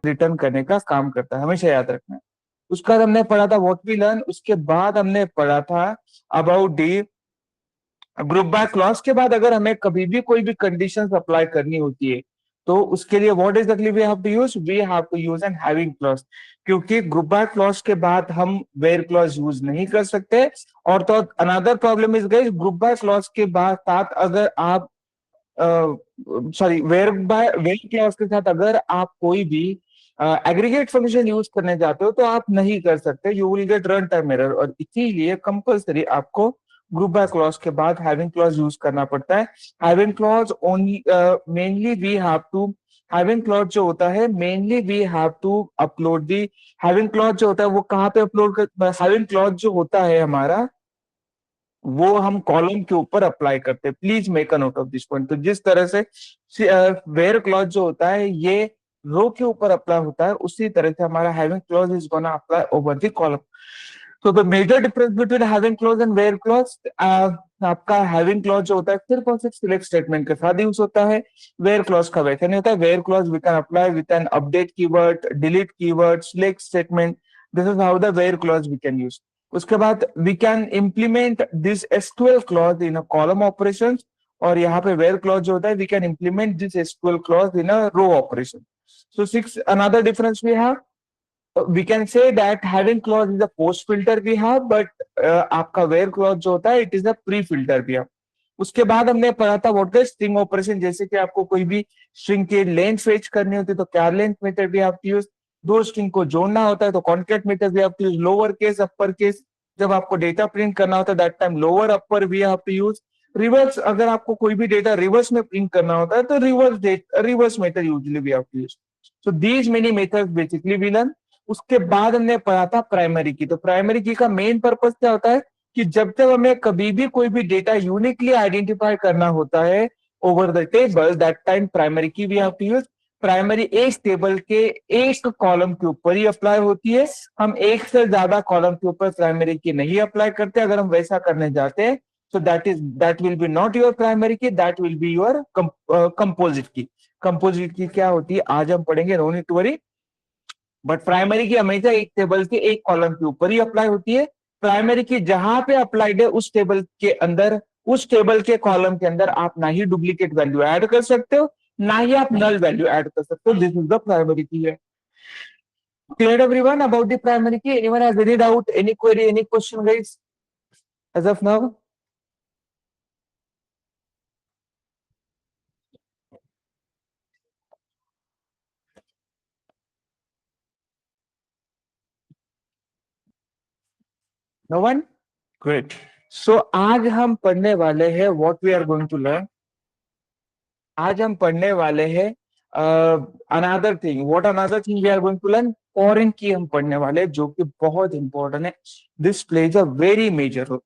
Return करने का काम करता है, हमेशा याद रखना है। उसका बाद हमने पढ़ा था व्हाट वी लर्न, उसके बाद हमने पढ़ा था about the group by clause. के बाद अगर हमें कभी भी कोई भी कंडीशंस अप्लाई करनी होती है तो उसके लिए what exactly we have to use an having clause, क्योंकि ग्रुप बाय क्लॉज के बाद हम वेयर क्लॉज यूज नहीं कर सकते। और तो another problem is guys, group by clause के बाद साथ अगर आप सॉरी वेयर क्लॉज के साथ अगर आप कोई भी एग्रीगेट फंक्शन यूज करने जाते हो तो आप नहीं कर सकते, you will gate run time error. और इसीलिए कंपल्सरी आपको ग्रुप बाय क्लॉज के बाद हैविंग क्लॉज यूज करना पड़ता है। Having clause only mainly we have to, having clause जो होता है mainly we have to upload the, having clause जो होता है वो कहाँ पे अपलोड कर, हैविंग क्लॉज जो होता है हमारा वो हम कॉलम के ऊपर अप्लाई करते हैं। Please make a note of this point. तो जिस तरह से वेयर क्लॉज जो होता है ये रो के ऊपर अप्लाई होता है, उसी तरह से हमारा having clause is gonna apply over the column. तो the major difference between having clause and where clause, आपका हैविंग क्लॉज जो होता है सिर्फ और सिर्फ सिलेक्ट स्टेटमेंट के साथ यूज होता है। वेयर क्लॉज का वैसा नहीं होता है। Where clause we can apply with an update keyword, delete keyword, select statement. This is how the where clause we can use. उसके बाद we can implement this SQL clause in a column operation, और यहाँ पे where clause जो होता है we can implement this SQL clause in a row operation. So six another difference we have, we can say that having clause is a post filter we have, but आपका where clause जो होता है it is a pre filter भी है। उसके बाद हमने पढ़ा था व्हाट इज स्ट्रिंग ऑपरेशन, जैसे कि आपको कोई भी स्ट्रिंग की लेंथ फेच करनी होती है तो क्या लेंथ मेथड भी आप यूज, दो स्ट्रिंग को जोड़ना होता है तो कॉन्कैट मेथड भी आप use, lower case upper case जब आपको डेटा प्रिंट करना होता है दैट टाइम लोअर अपर भी आप यूज, रिवर्स अगर आपको कोई भी डेटा रिवर्स में प्रिंट करना होता है तो रिवर्स मेथड यूजली भी आप use. So these many methods basically we learn. उसके बाद हमने पढ़ा था प्राइमरी की। तो प्राइमरी की का मेन पर्पस क्या होता है कि जब तक हमें कभी भी कोई भी डेटा यूनिकली आइडेंटिफाई करना होता है over the table that time primary key we have to use. Primary एक टेबल के एक कॉलम के ऊपर ही अप्लाई होती है, हम एक से ज्यादा कॉलम के ऊपर प्राइमरी की नहीं अप्लाई करते। अगर हम वैसा करने जाते हैं तो that will be not your primary key, that will be your composite key. Composite key क्या होती है आज हम पढ़ेंगे, no need to worry. But primary key हमेशा एक टेबल के एक कॉलम के ऊपर ही अप्लाई होती है। प्राइमरी की जहां पे अप्लाइड है उस टेबल के अंदर, उस टेबल के कॉलम के अंदर आप ना ही डुप्लीकेट वैल्यू ऐड कर सकते हो ना ही आप नल वैल्यू ऐड कर सकते हो। This is the primary key है। Clear everyone about the primary key? Anyone has any doubt, any query, any question guys as of now? No one? Great. So आज हम पढ़ने वाले हैं what we are going to learn. आज हम पढ़ने वाले हैं another thing. What another thing we are going to learn? Foreign key हम पढ़ने वाले हैं जो कि बहुत इंपॉर्टेंट है। This plays a very major role.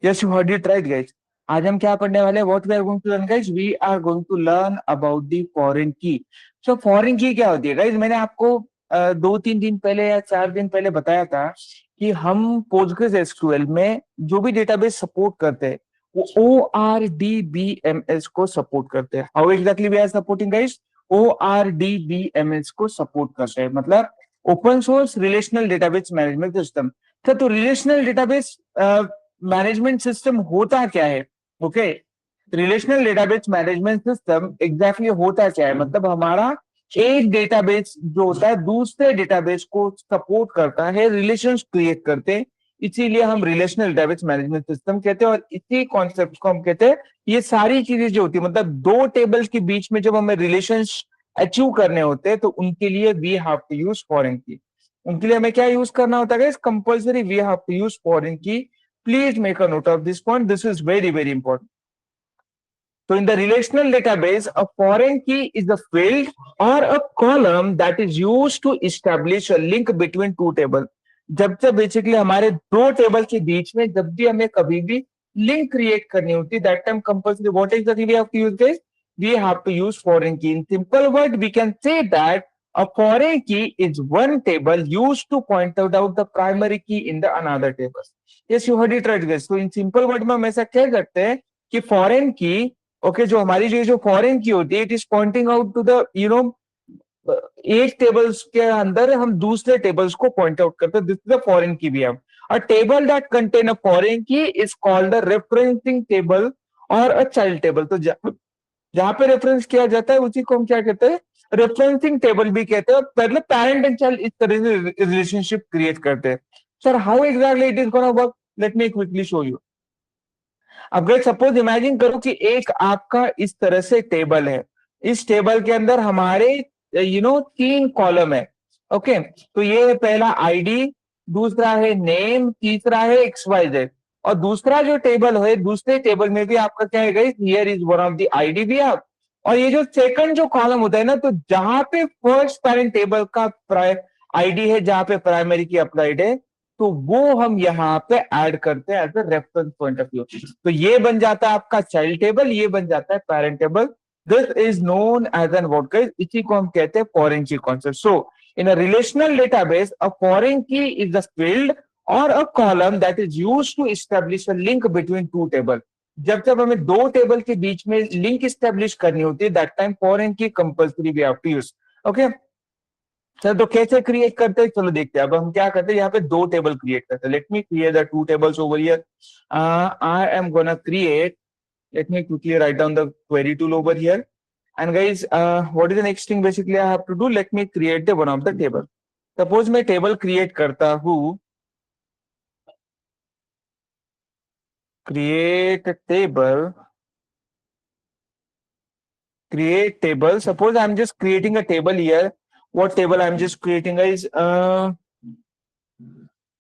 Yes you heard it right guys. आज हम क्या पढ़ने वाले हैं? What we are going to learn guys? We are going to learn about the foreign key. So foreign key क्या होती है guys? मैंने आपको 2-3 दिन पहले या 4 दिन पहले बताया था कि हम पोस्टग्रेस एसक्यूएल में जो भी डेटाबेस सपोर्ट करते हैं वो ORDBMS को सपोर्ट करते हैं। How exactly we are supporting guys? ORDBMS को सपोर्ट करते हैं, मतलब open source relational database management system. तो रिलेशनल डेटाबेस मैनेजमेंट सिस्टम होता क्या है? Okay, relational database management system exactly होता क्या है, मतलब हमारा एक डेटाबेस जो होता है दूसरे डेटाबेस को सपोर्ट करता है, रिलेशंस क्रिएट करते हैं, इसीलिए हम रिलेशनल डेटाबेस मैनेजमेंट सिस्टम कहते हैं। और इसी कॉन्सेप्ट को हम कहते हैं, ये सारी चीजें जो होती है मतलब दो टेबल्स के बीच में जब हमें रिलेशंस अचीव करने होते हैं तो उनके लिए we have to use foreign key. उनके लिए हमें क्या यूज करना होता है? Compulsory we have to use foreign key. Please make a note of this point, this is very very important. So in the relational database, a foreign key is a field or a column that is used to establish a link between two tables. जब से basically हमारे दो table के बीच में जब भी हमें कभी भी लिंक क्रिएट करनी होती है that time compulsory what exactly we have to use this? We have to use foreign key. In simple word, we can say that a foreign key is one table used to point out the primary key in the another table. Yes, you heard it right, guys. So in simple word में हम ऐसा कह सकते हैं कि foreign key, okay, जो हमारी जो फॉरेन की होती है it is pointing out to the एक टेबल्स के अंदर हम दूसरे टेबल्स को पॉइंट आउट करते हैं. This is a foreign key भी. हम a table that contain a foreign key is called the referencing table और अ चाइल्ड टेबल. तो जहां पे रेफरेंस किया जाता है उसी को हम क्या कहते हैं, रेफरेंसिंग टेबल भी कहते हैं. मतलब पेरेंट एंड चाइल्ड इस तरह से रिलेशनशिप क्रिएट करते हैं. Sir how exactly it is gonna work, late me quickly show you. अब गाइस सपोज इमेजिन करो कि एक आपका इस तरह से टेबल है. इस टेबल के अंदर हमारे तीन कॉलम है. ओके, तो ये है पहला आईडी, दूसरा है नेम, तीसरा है एक्स वाई जेड. और दूसरा जो टेबल है, दूसरे टेबल में भी आपका क्या है guys, here is one of the ID भी आप. और ये जो सेकंड जो कॉलम होता है ना, तो जहां पे फर्स्ट पेरेंट टेबल का आईडी है, जहां पे प्राइमरी की अप्लाइड है, तो वो हम यहाँ पे ऐड करते हैं as a reference point of view. तो ये बन जाता है आपका चाइल्ड टेबल, ये बन जाता है parent table. This is known as an what guys, इसी को हम कहते हैं foreign key concept. So in a relational database a foreign key is the field और a column that is used to establish a link between two table. जब जब हमें दो टेबल के बीच में लिंक एस्टैब्लिश करनी होती है, that time foreign key compulsory we have to use. Okay sir, तो कैसे क्रिएट करते हैं, चलो देखते हैं. अब हम क्या करते हैं, यहाँ पे दो टेबल क्रिएट करते हैं. Let me create the two tables over here. I am gonna create, let me quickly write down the query tool over here. And guys, what is the next thing basically I have to do? Let me create the one of the table. Suppose मैं table create करता हूँ, create table. Suppose I'm just creating a table here. What table I'm just creating is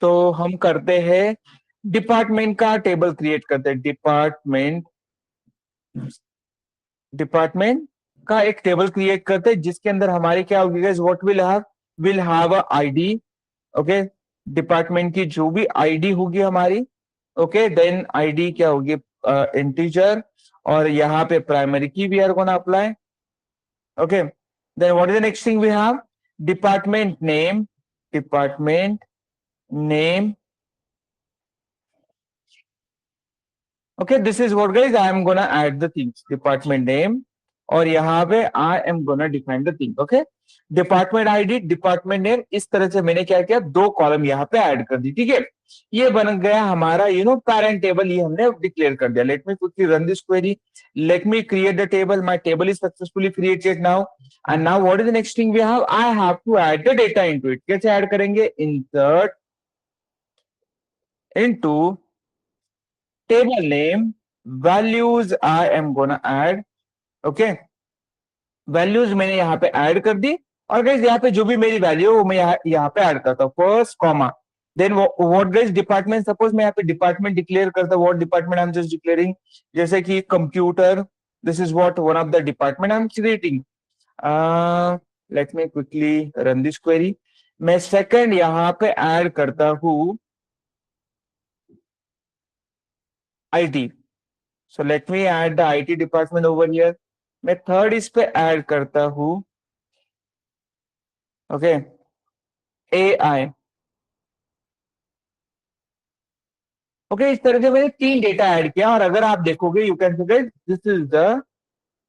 तो हम करते हैं department का table create करते हैं. डिपार्टमेंट का एक टेबल क्रिएट करते हैं जिसके अंदर हमारी क्या होगी guys, what will have a ID. Okay, department की जो भी आईडी होगी हमारी. ओके, देन आईडी क्या होगी, इंटीजर. और यहाँ पे primary key we are gonna apply. Okay, then what is the next thing we have, department name. Okay, this is what guys I am gonna add the things, department name. और यहाँ पे I am gonna define the thing. Okay, department ID, department name, इस तरह से मैंने क्या किया, दो कॉलम यहाँ पे ऐड कर दी. ठीक है, ये बन गया हमारा पेरेंट टेबल, ये हमने डिक्लेयर कर दिया. Let me quickly run this query. Let me create the table. My table is successfully created now. And now what is the next thing we have, I have to add the data into it. कैसे add करेंगे, insert into table name, values I am gonna add. Okay, values मैंने यहाँ पे add कर दी. और guys यहाँ पे जो भी मेरी वैल्यू वो मैं यहाँ पे ऐड करता हूँ, first comma. Then what guys, department. Suppose मैं यहाँ पे डिपार्टमेंट डिक्लेयर करता हूँ, what department I am just declaring, जैसे कि computer. This is what one of the department I am creating. Let me quickly run this query. मैं second यहाँ पे ऐड करता हूँ IT. So let me add the IT department over here. मैं third इस पे ऐड करता हूँ, ओके, AI. ओके, इस तरह से मैंने तीन डेटा ऐड किया. और अगर आप देखोगे, you can say this is the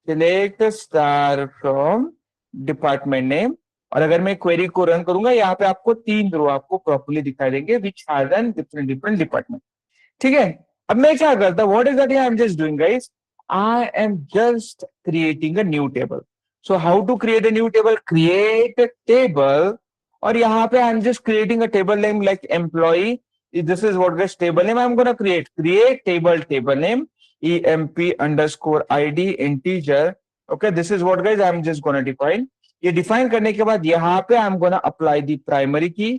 select star from department name. और अगर मैं क्वेरी को रन करूंगा, यहाँ पे आपको तीन रो आपको प्रॉपर्ली दिखाई देंगे, which has an different different department. ठीक है, अब मैं क्या करता, what is that I am just doing guys, I am just creating a new table. So how to create a new table? Create a table. और यहाँ पे I'm just creating a table name like employee. This is what this table name I'm gonna create. Create table name emp underscore id integer. Okay, this is what guys I'm just gonna define. ये define करने के बाद यहाँ पे I'm gonna apply the primary key.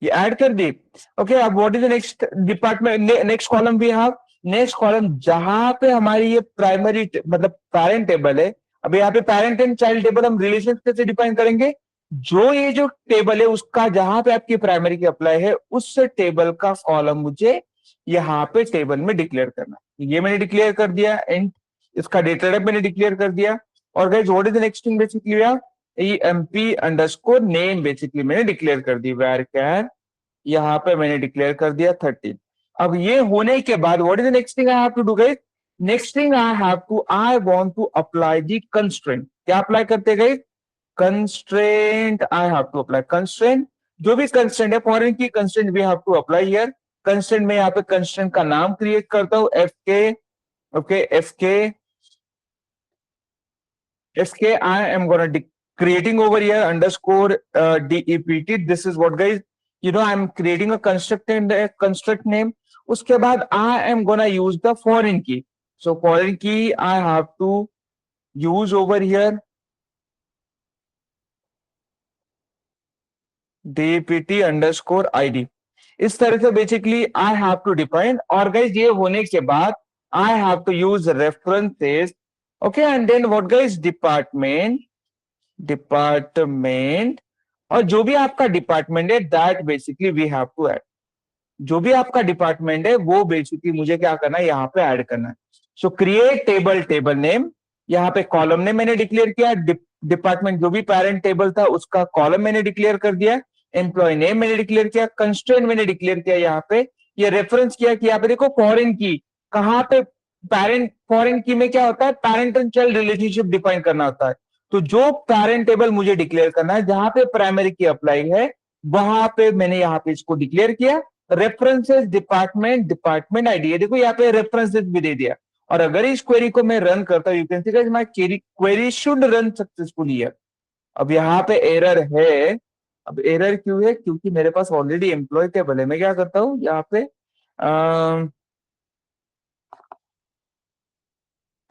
ये add कर दी. Okay, अब what is the next department, next column भी हैव. नेक्स्ट कॉलम जहां पे हमारी ये प्राइमरी मतलब पेरेंट टेबल है. अब यहाँ पे पेरेंट एंड चाइल्ड टेबल हम रिलेशन कैसे डिफाइन करेंगे, जो ये जो टेबल है उसका जहां पे आपकी प्राइमरी की अप्लाई है, उस टेबल का कॉलम मुझे यहाँ पे टेबल में डिक्लेयर करना. ये मैंने डिक्लेयर कर दिया. एंड इसका डेटा टाइप मैंने डिक्लेयर कर दिया. और guys what is the next thing basically, emp underscore name basically मैंने डिक्लेयर कर दी. वेर कैन, यहाँ पे मैंने डिक्लेयर कर दिया 13. अब ये होने के बाद what is the next thing I have to do guys, next thing I have to, I want to apply the constraint. क्या अप्लाई करते गए? Constraint I have to apply constraint, जो भी कंस्ट्रेंट है foreign key constraint we have to apply here. Constraint में यहाँ पे constraint का नाम क्रिएट करता हूं, एफ के, ओके, एफ के आई am gonna creating over here underscore dept. This is what guys, I'm creating a construct and a construct name. उसके बाद I am gonna use the foreign key. So foreign key I have to use over here dept underscore id. इस तरह से basically I have to define, और guys ये होने के बाद I have to use references, okay, and then what guys, department, और जो भी आपका डिपार्टमेंट है that basically we have to add, जो भी आपका डिपार्टमेंट है वो बेसिकली मुझे क्या करना है, यहाँ पे ऐड करना है। सो क्रिएट टेबल नेम, यहाँ पे कॉलम नेम मैंने डिक्लेयर किया, डिपार्टमेंट जो भी पेरेंट टेबल था उसका कॉलम मैंने डिक्लेयर कर दिया, एम्प्लॉय नेम मैंने डिक्लेयर किया, कंस्ट्रेंट मैंने डिक्लेयर किया, यहाँ पे ये रेफरेंस किया कि यहाँ पे देखो फॉरेन की कहाँ पे, पेरेंट फॉरेन की में क्या होता है, parent and child relationship define करना होता है। तो जो पेरेंट टेबल मुझे डिक्लेयर करना है जहां पे प्राइमरी की अप्लाई है वहां पे मैंने यहाँ पे इसको डिक्लेयर किया, रेफरेंसेस डिपार्टमेंट आईडी, ये देखो यहाँ पे रेफरेंसेस भी दे दिया। और अगर इस क्वेरी को मैं रन करता हूँ, you can see guys my query should run successfully here. अब यहाँ पे एरर है, अब एरर क्यों है, क्योंकि मेरे पास ऑलरेडी एम्प्लॉय टेबल है। मैं क्या करता हूँ यहाँ पे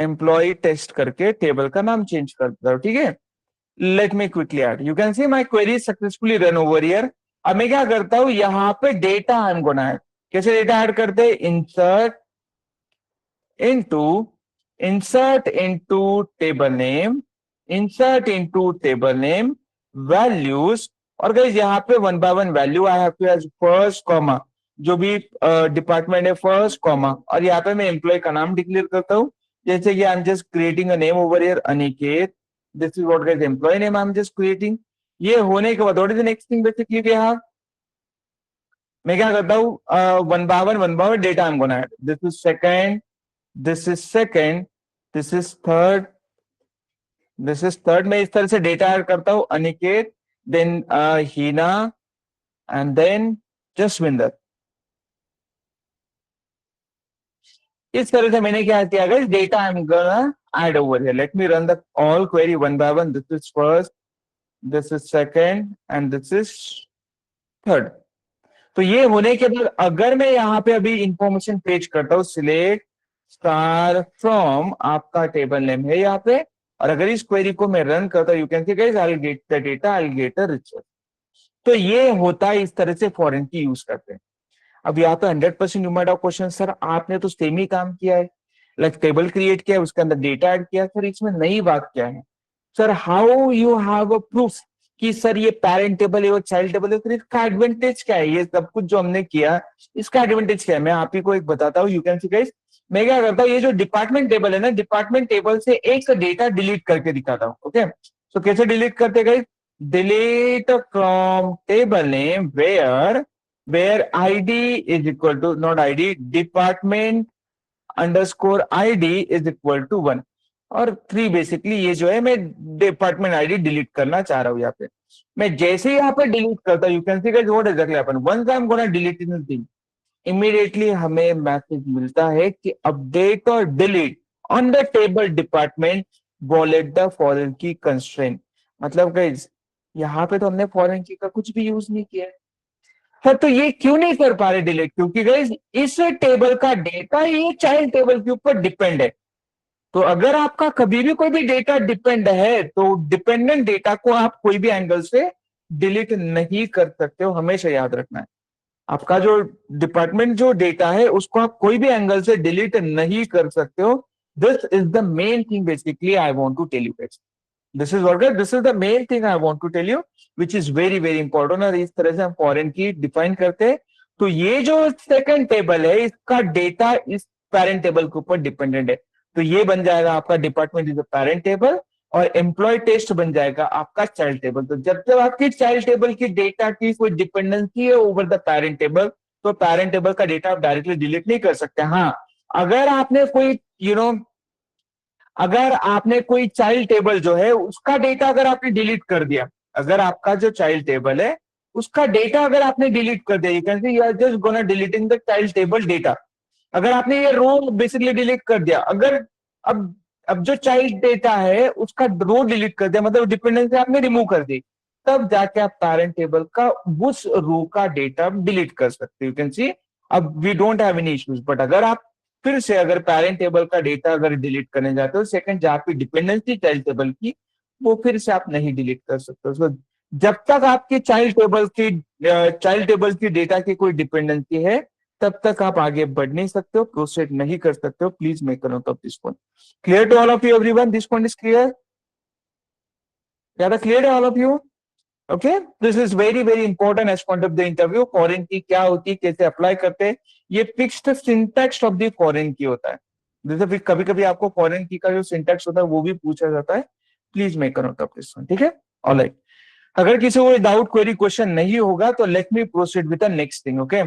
एम्प्लॉय टेस्ट करके टेबल का नाम चेंज करता हूँ, ठीक है। Let me quickly add, you can see my query successfully run over here. अब मैं क्या करता हूं, यहाँ पे data I am gonna add. कैसे डेटा ऐड करते हैं, into insert into table name, insert into table name values, और गाइस यहाँ पे one by one value I have to as first comma, जो भी डिपार्टमेंट है फर्स्ट कॉमा, और यहाँ पे मैं एम्प्लॉय का नाम डिक्लेयर करता हूँ। जैसे कि I am just creating a name over here, Aniket, this is what guys employ name I am just creating. ये होने के बाद what is the next thing basically we have, मैं क्या करता हूँ one by one data I am gonna add, this is second, this is second, this is third, this is third. मैं इस तरह से डेटा ऐड करता हूँ, Aniket, then Hina, and then Jaswinder. इस तरह से मैंने क्या किया guys, data I am gonna add over here. Let me run the all query one by one, this is first, this is second and this is third. तो ये होने के बाद अगर मैं यहाँ पे अभी इंफॉर्मेशन पेज करता हूँ, सिलेक्ट स्टार फ्रॉम, आपका टेबल नेम है यहाँ पे, और अगर इस क्वेरी को मैं रन करता हूँ, you can see guys I will get the data, I will get a result. तो ये होता है, इस तरह से फॉरेन की यूज करते हैं। अब यहाँ पे 100% you might have question, sir आपने तो सेम ही काम किया है, लाइक टेबल क्रिएट किया, उसके अंदर डेटा ऐड किया, सर इसमें नई बात क्या है? Sir how you have a proof कि सर ये पेरेंट टेबल है और चाइल्ड टेबल है, फिर इसका एडवांटेज क्या है? ये सब कुछ जो हमने किया इसका एडवांटेज क्या है, मैं आप ही को एक बताता हूँ। यू कैन सी गाइस, मैं क्या करता हूँ, ये जो डिपार्टमेंट टेबल है ना, डिपार्टमेंट टेबल से एक डेटा डिलीट करके दिखाता हूँ, ओके। सो कैसे डिलीट करते guys, delete from table name where id is equal to, not id, department underscore id is equal to 1 और 3। बेसिकली ये जो है मैं डिपार्टमेंट आईडी डिलीट करना चाह रहा हूँ यहाँ पे। मैं जैसे ही यहाँ पे डिलीट करता हूँ, you can see guys what exactly happen, once I am gonna delete this thing, immediately हमें मैसेज मिलता है कि अपडेट और delete on the table department violate the foreign key constraint. मतलब गाइस यहाँ पे तो हमने फॉरेन की का कुछ भी यूज नहीं किया है। सर तो ये क्यों नहीं कर पा रहे डिलीट, क्योंकि गाइस इस टेबल का डेटा ये चाइल्ड टेबल के ऊपर डिपेंड है। तो अगर आपका कभी भी कोई भी डेटा डिपेंड है तो डिपेंडेंट डेटा को आप कोई भी एंगल से डिलीट नहीं कर सकते हो, हमेशा याद रखना है। आपका जो डिपार्टमेंट जो डेटा है उसको आप कोई भी एंगल से डिलीट नहीं कर सकते हो। This is the main thing basically I want to tell you guys, this is the main thing I want to tell you which is very very important. और इस तरह से हम फॉरेन की डिफाइन करते हैं। तो ये जो सेकंड टेबल है इसका डेटा इस पेरेंट टेबल के ऊपर डिपेंडेंट है। तो ये बन जाएगा आपका department is a parent table और एम्प्लॉय टेस्ट बन जाएगा आपका चाइल्ड टेबल। तो जब जब आपकी चाइल्ड टेबल की डेटा की कोई डिपेंडेंसी है ओवर द पेरेंट टेबल, तो पेरेंट टेबल का डेटा आप डायरेक्टली डिलीट नहीं कर सकते। हाँ, अगर आपने कोई अगर आपने कोई चाइल्ड टेबल जो है उसका डेटा अगर आपने डिलीट कर दिया, अगर आपका जो चाइल्ड टेबल है उसका डेटा अगर आपने डिलीट कर दिया, you can see you are just gonna deleting the child table data. अगर आपने ये रो बेसिकली डिलीट कर दिया, अगर अब अब जो चाइल्ड डेटा है उसका रो डिलीट कर दिया, मतलब डिपेंडेंसी आपने रिमूव कर दी, तब जाके आप पैरेंट टेबल का उस रो का डेटा डिलीट कर सकते हो। यू कैन सी अब we don't have any issues. But अगर आप फिर से अगर पेरेंट टेबल का डेटा अगर डिलीट करने जाते हो, सेकंड जहाँ पे डिपेंडेंसी चाइल्ड टेबल की, वो फिर से आप नहीं डिलीट कर सकते हो। So, जब तक आपकी चाइल्ड टेबल की डेटा की कोई डिपेंडेंसी है, तब तक आप आगे बढ़ नहीं सकते हो, प्रोसीड नहीं कर सकते हो। Please make a note of this point. Clear to all of you everyone? This point is clear? ज्यादा क्लियर है all of you? Okay, this is very very important as point of the interview. Foreign key क्या होती है, कैसे apply करते हैं, ये fixed syntax of the foreign key होता है। जैसे फिर कभी कभी आपको फॉरेन की का जो सिंटैक्स होता है वो भी पूछा जाता है। Please make a note of this one, ठीक है? ऑलराइट, अगर किसी को डाउट क्वेरी क्वेश्चन नहीं होगा तो let me proceed with the next thing. Okay,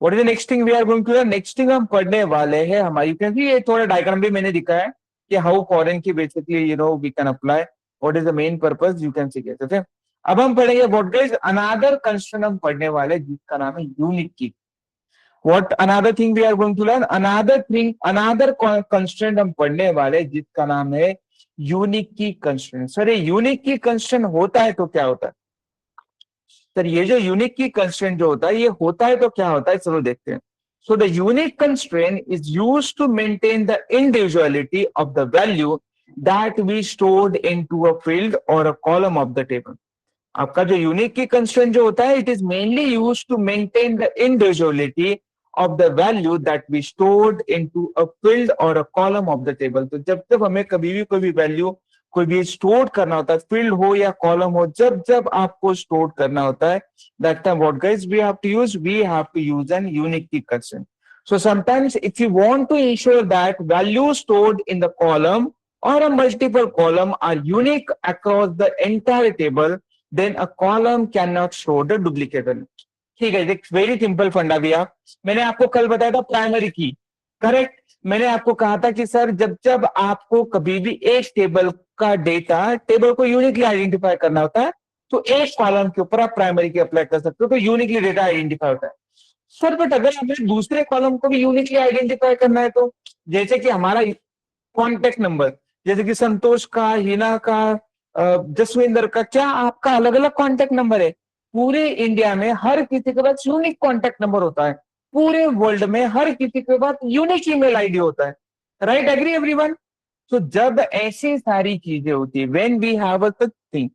what is the next thing we are going to, next thing हम पढ़ने वाले हैं हमारी, क्योंकि ये थोड़ा डायग्राम भी मैंने दिखाया है कि how foreign key basically we can apply, what is the main purpose, you can see get. Okay, अब हम पढ़ेंगे व्हाट इज अनदर कंस्ट्रेंट, हम पढ़ने वाले जिसका नाम है unique key. What another thing we are going to learn, another thing, another constraint हम पढ़ने वाले जिसका नाम है यूनिक की कंस्ट्रेंट। सर ये यूनिक की कंस्ट्रेंट होता है तो क्या होता है? सर ये जो यूनिक की कंस्ट्रेंट जो होता है ये होता है तो क्या होता है, चलो देखते हैं। So the unique constraint is used to maintain the individuality of the value that we stored into a field और a column of the table. आपका जो यूनिक की कंस्ट्रेंट जो होता है, it is mainly used to maintain the individuality of the value that we stored into a field और a column of the table. तो जब जब हमें कभी भी कोई भी वैल्यू कोई भी स्टोर करना होता है, फील्ड हो या कॉलम हो, जब जब आपको स्टोर करना होता है, that time what guys we have to use an unique key constraint. So sometimes if you want to ensure that values stored in the column or a multiple column are unique across the entire table, then a column cannot store the duplicate values. ठीक है, एक very simple फंडा भैया। मैंने आपको कल बताया था प्राइमरी की, करेक्ट? मैंने आपको कहा था कि सर जब जब आपको कभी भी एक टेबल का डेटा, टेबल को यूनिकली आइडेंटिफाई करना होता है, तो एक कॉलम के ऊपर आप प्राइमरी की अप्लाई कर सकते हो, तो यूनिकली डेटा आइडेंटिफाई होता है। सर बट अगर हमें दूसरे कॉलम को भी यूनिकली आइडेंटिफाई करना है, तो जैसे कि हमारा कॉन्टेक्ट नंबर, जैसे कि संतोष का, हिना का, जसविंदर का, क्या आपका अलग अलग कॉन्टेक्ट नंबर है? पूरे इंडिया में हर किसी के पास यूनिक कॉन्टेक्ट नंबर होता है, पूरे वर्ल्ड में हर किसी के पास यूनिक ईमेल आईडी होता है। Right, agree everyone? तो जब ऐसी सारी चीजें होती है, when we have a such thing,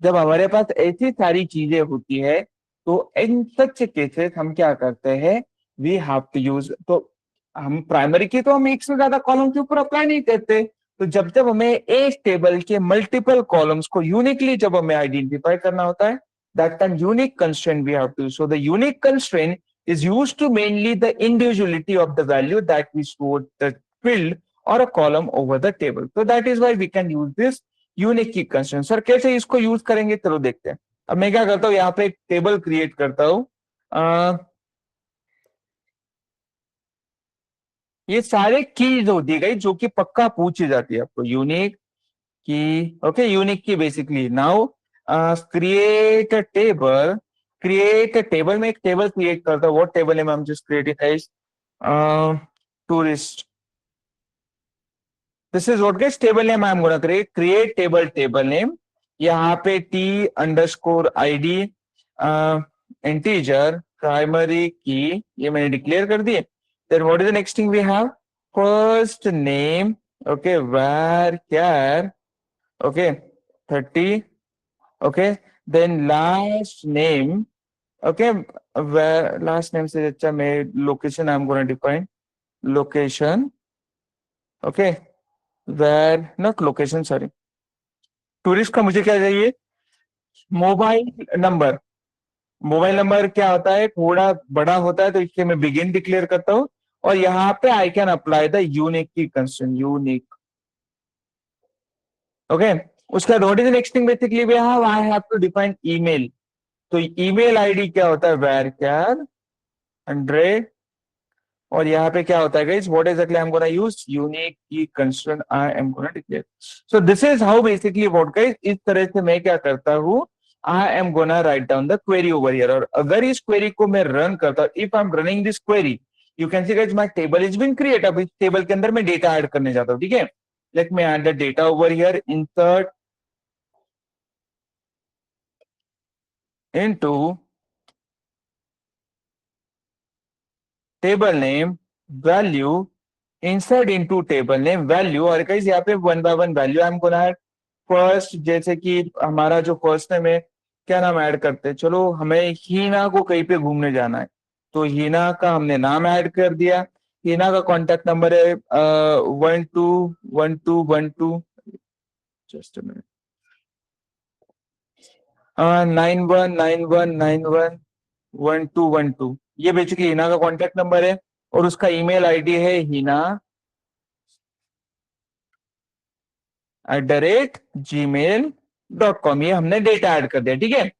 जब हमारे पास ऐसी सारी चीजें होती है, तो इन सच केसेस हम क्या करते हैं, वी हैव टू यूज, तो हम प्राइमरी की तो हम एक से ज्यादा कॉलम के ऊपर अप्लाई नहीं करते। तो जब जब हमें एक टेबल के मल्टीपल कॉलम्स को यूनिकली जब हमें आइडेंटिफाई करना होता है, that time unique constraint we have to. So the unique constraint is used to mainly the individuality of the value that we stored the field or a column over the table. So that is why we can use this unique key constraint. Sir कैसे इसको use करेंगे, चलो देखते हैं। अब मैं क्या करता हूँ, यहाँ पे एक टेबल क्रिएट करता हूँ। ये सारे कीज होती गई जो कि पक्का पूछी जाती है आपको, यूनिक की। ओके, यूनिक की basically now create a table, create a table में एक टेबल क्रिएट करता हूँ। व्हाट टेबल है, I'm just creating guys, tourist. This is what guys table name I am gonna create table name। यहाँ पे t underscore id integer primary key ये मैंने declare कर दिए। then what is the next thing we have, first name, okay, var char, okay, 30, okay, then last name, okay, where last name से अच्छा मैं location I am gonna define location, okay, where not location sorry, tourist का मुझे क्या चाहिए, mobile number. Mobile number क्या होता है, थोड़ा बड़ा होता है, तो इसके मैं बिगिन डिक्लेयर करता हूँ। और यहाँ पे I can apply the unique key constraint, unique. Okay, उसका what is the next thing, basically we have I have to define email. तो ईमेल आईडी क्या होता है, वेर कैर 100, और यहाँ पे क्या होता है guys, what exactly I am gonna use, unique key constraint I am gonna declare. So this is how basically what guys, इस तरह से मैं क्या करता हूँ, I am gonna write down the query over here. और अगर इस क्वेरी को मैं रन करता हूँ, if I am running this query, you can see guys my table is been create. अब इस टेबल के अंदर मैं डेटा ऐड करने जाता हूँ, ठीक है। Let me add the data over here, insert into table name value, insert into table name value. और गाइस यहाँ पे one by one value I am gonna add. First, जैसे कि हमारा जो फर्स्ट नेम है, क्या नाम ऐड करते हैं, चलो हमें हीना को कहीं पे घूमने जाना है, तो हीना का हमने नाम ऐड कर दिया। हीना का कॉन्टेक्ट नंबर है 121212, जस्ट 9191911212। ये बेसिकली हीना का कॉन्टेक्ट नंबर है, और उसका ईमेल आईडी है hina@gmail.com। ये हमने डेटा ऐड कर दिया, ठीक है।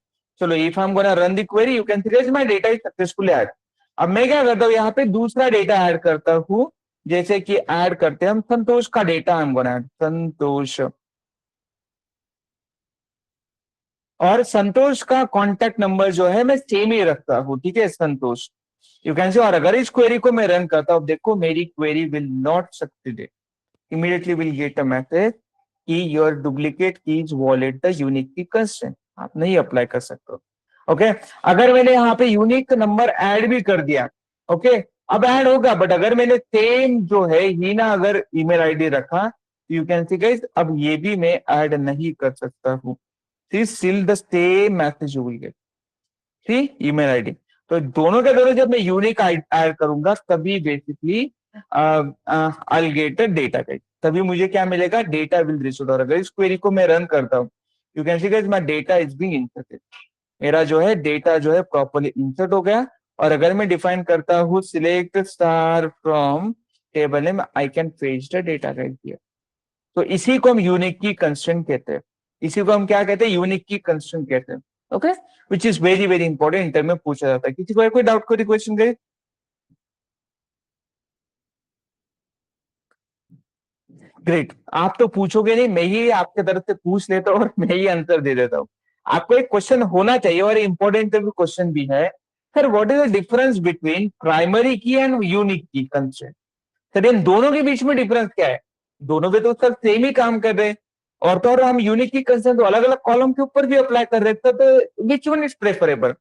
चलो if I am gonna run the query, you can see my data is successfully add. अब मैं क्या करता हूँ, यहाँ पे दूसरा डेटा ऐड करता हूँ, जैसे कि ऐड करते हैं हम संतोष का data, I am gonna add Santosh. और संतोष का कांटेक्ट नंबर जो है मैं सेम ही रखता हूँ, ठीक है, संतोष। यू कैन सी, और अगर इस क्वेरी को मैं रन करता हूँ, देखो मेरी query will not succeed, immediately will get a message कि your duplicate keys violate the unique key constraint, आप नहीं अप्लाई कर सकते हो। ओके, अगर मैंने यहाँ पे यूनिक नंबर ऐड भी कर दिया, ओके, अब ऐड होगा, बट अगर मैंने सेम जो है हीना अगर ईमेल आईडी रखा, यू कैन सी गाइस अब ये भी मैं ऐड नहीं कर सकता हूँ। See still the same message you will get, see email ID. तो दोनों के दोनों जब मैं यूनिक ऐड करूंगा, तभी basically I get data type, तभी मुझे क्या मिलेगा, डेटा विल रिसीव। और अगर इस क्वेरी को मैं रन करता हूँ, you can see guys my data is being inserted, मेरा जो है डेटा जो है प्रॉपर्ली इंसर्ट हो गया। और अगर मैं डिफाइन करता हूँ select star from table name, I can fetch the data right here. तो इसी को हम यूनिक की कंस्ट्रेंट कहते हैं, इसी को हम क्या कहते हैं, यूनिक की कंस्ट्रेंट कहते हैं। Okay, which is very very important, inter में पूछा जाता है। किसी को कोई डाउट, कोई क्वेश्चन गए? ग्रेट, आप तो पूछोगे नहीं, मैं ही आपके तरफ से पूछ लेता हूँ और मैं ही आंसर दे देता हूँ। आपको एक क्वेश्चन होना चाहिए, और इंपॉर्टेंट क्वेश्चन भी है, sir what is the difference between primary key and unique key constraint. Sir इन दोनों के बीच में डिफरेंस क्या है, दोनों पे तो सर सेम ही काम कर रहे हैं, और तो और हम यूनिक की कंस्ट्रेंट तो अलग अलग कॉलम के ऊपर भी अप्लाई कर रहे हैं, तो विच वन इज प्रेफरेबल।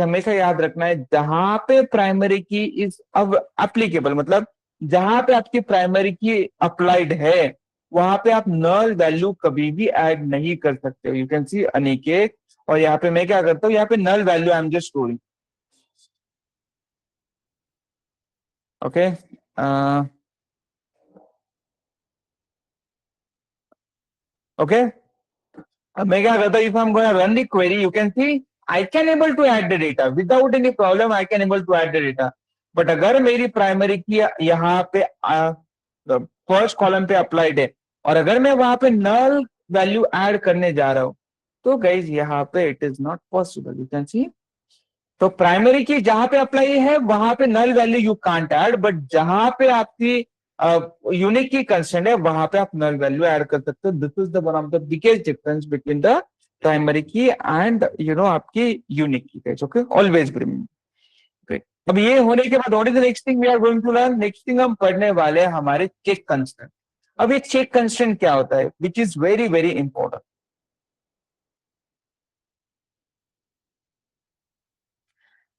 हमेशा याद रखना है, जहां पे प्राइमरी की इज अब एप्लीकेबल, मतलब जहां पे आपकी प्राइमरी की अप्लाइड है, वहां पे आप नल वैल्यू कभी भी ऐड नहीं कर सकते हो। यू कैन सी अनिकेत, और यहाँ पे मैं क्या करता हूँ, यहाँ पे null value I am just storing. Okay, okay, अब मैं क्या करता हूँ, if I am gonna run the query, you can see I can able to add the data without any problem, I can able to add the data. But अगर मेरी primary की यहाँ पे फर्स्ट कॉलम पे applied है, और अगर मैं वहां पे नल वैल्यू ऐड करने जा रहा हूँ, तो गाइज यहाँ पे it is not possible. You can see, तो प्राइमरी की जहां पे अप्लाई है वहां पे null value you can't add, but जहां पे आपकी यूनिक की कंस्ट्रेंट है, वहां पे आप नल वैल्यू ऐड कर सकते हो। This is the one of the biggest difference between the primary key and आपकी unique key. Okay, always remember. अब ये होने के बाद what is the next thing we are going to learn, next thing हम पढ़ने वाले हैं हमारे चेक कंस्ट्रेंट। अब ये चेक कंस्ट्रेंट क्या होता है, which is very very important.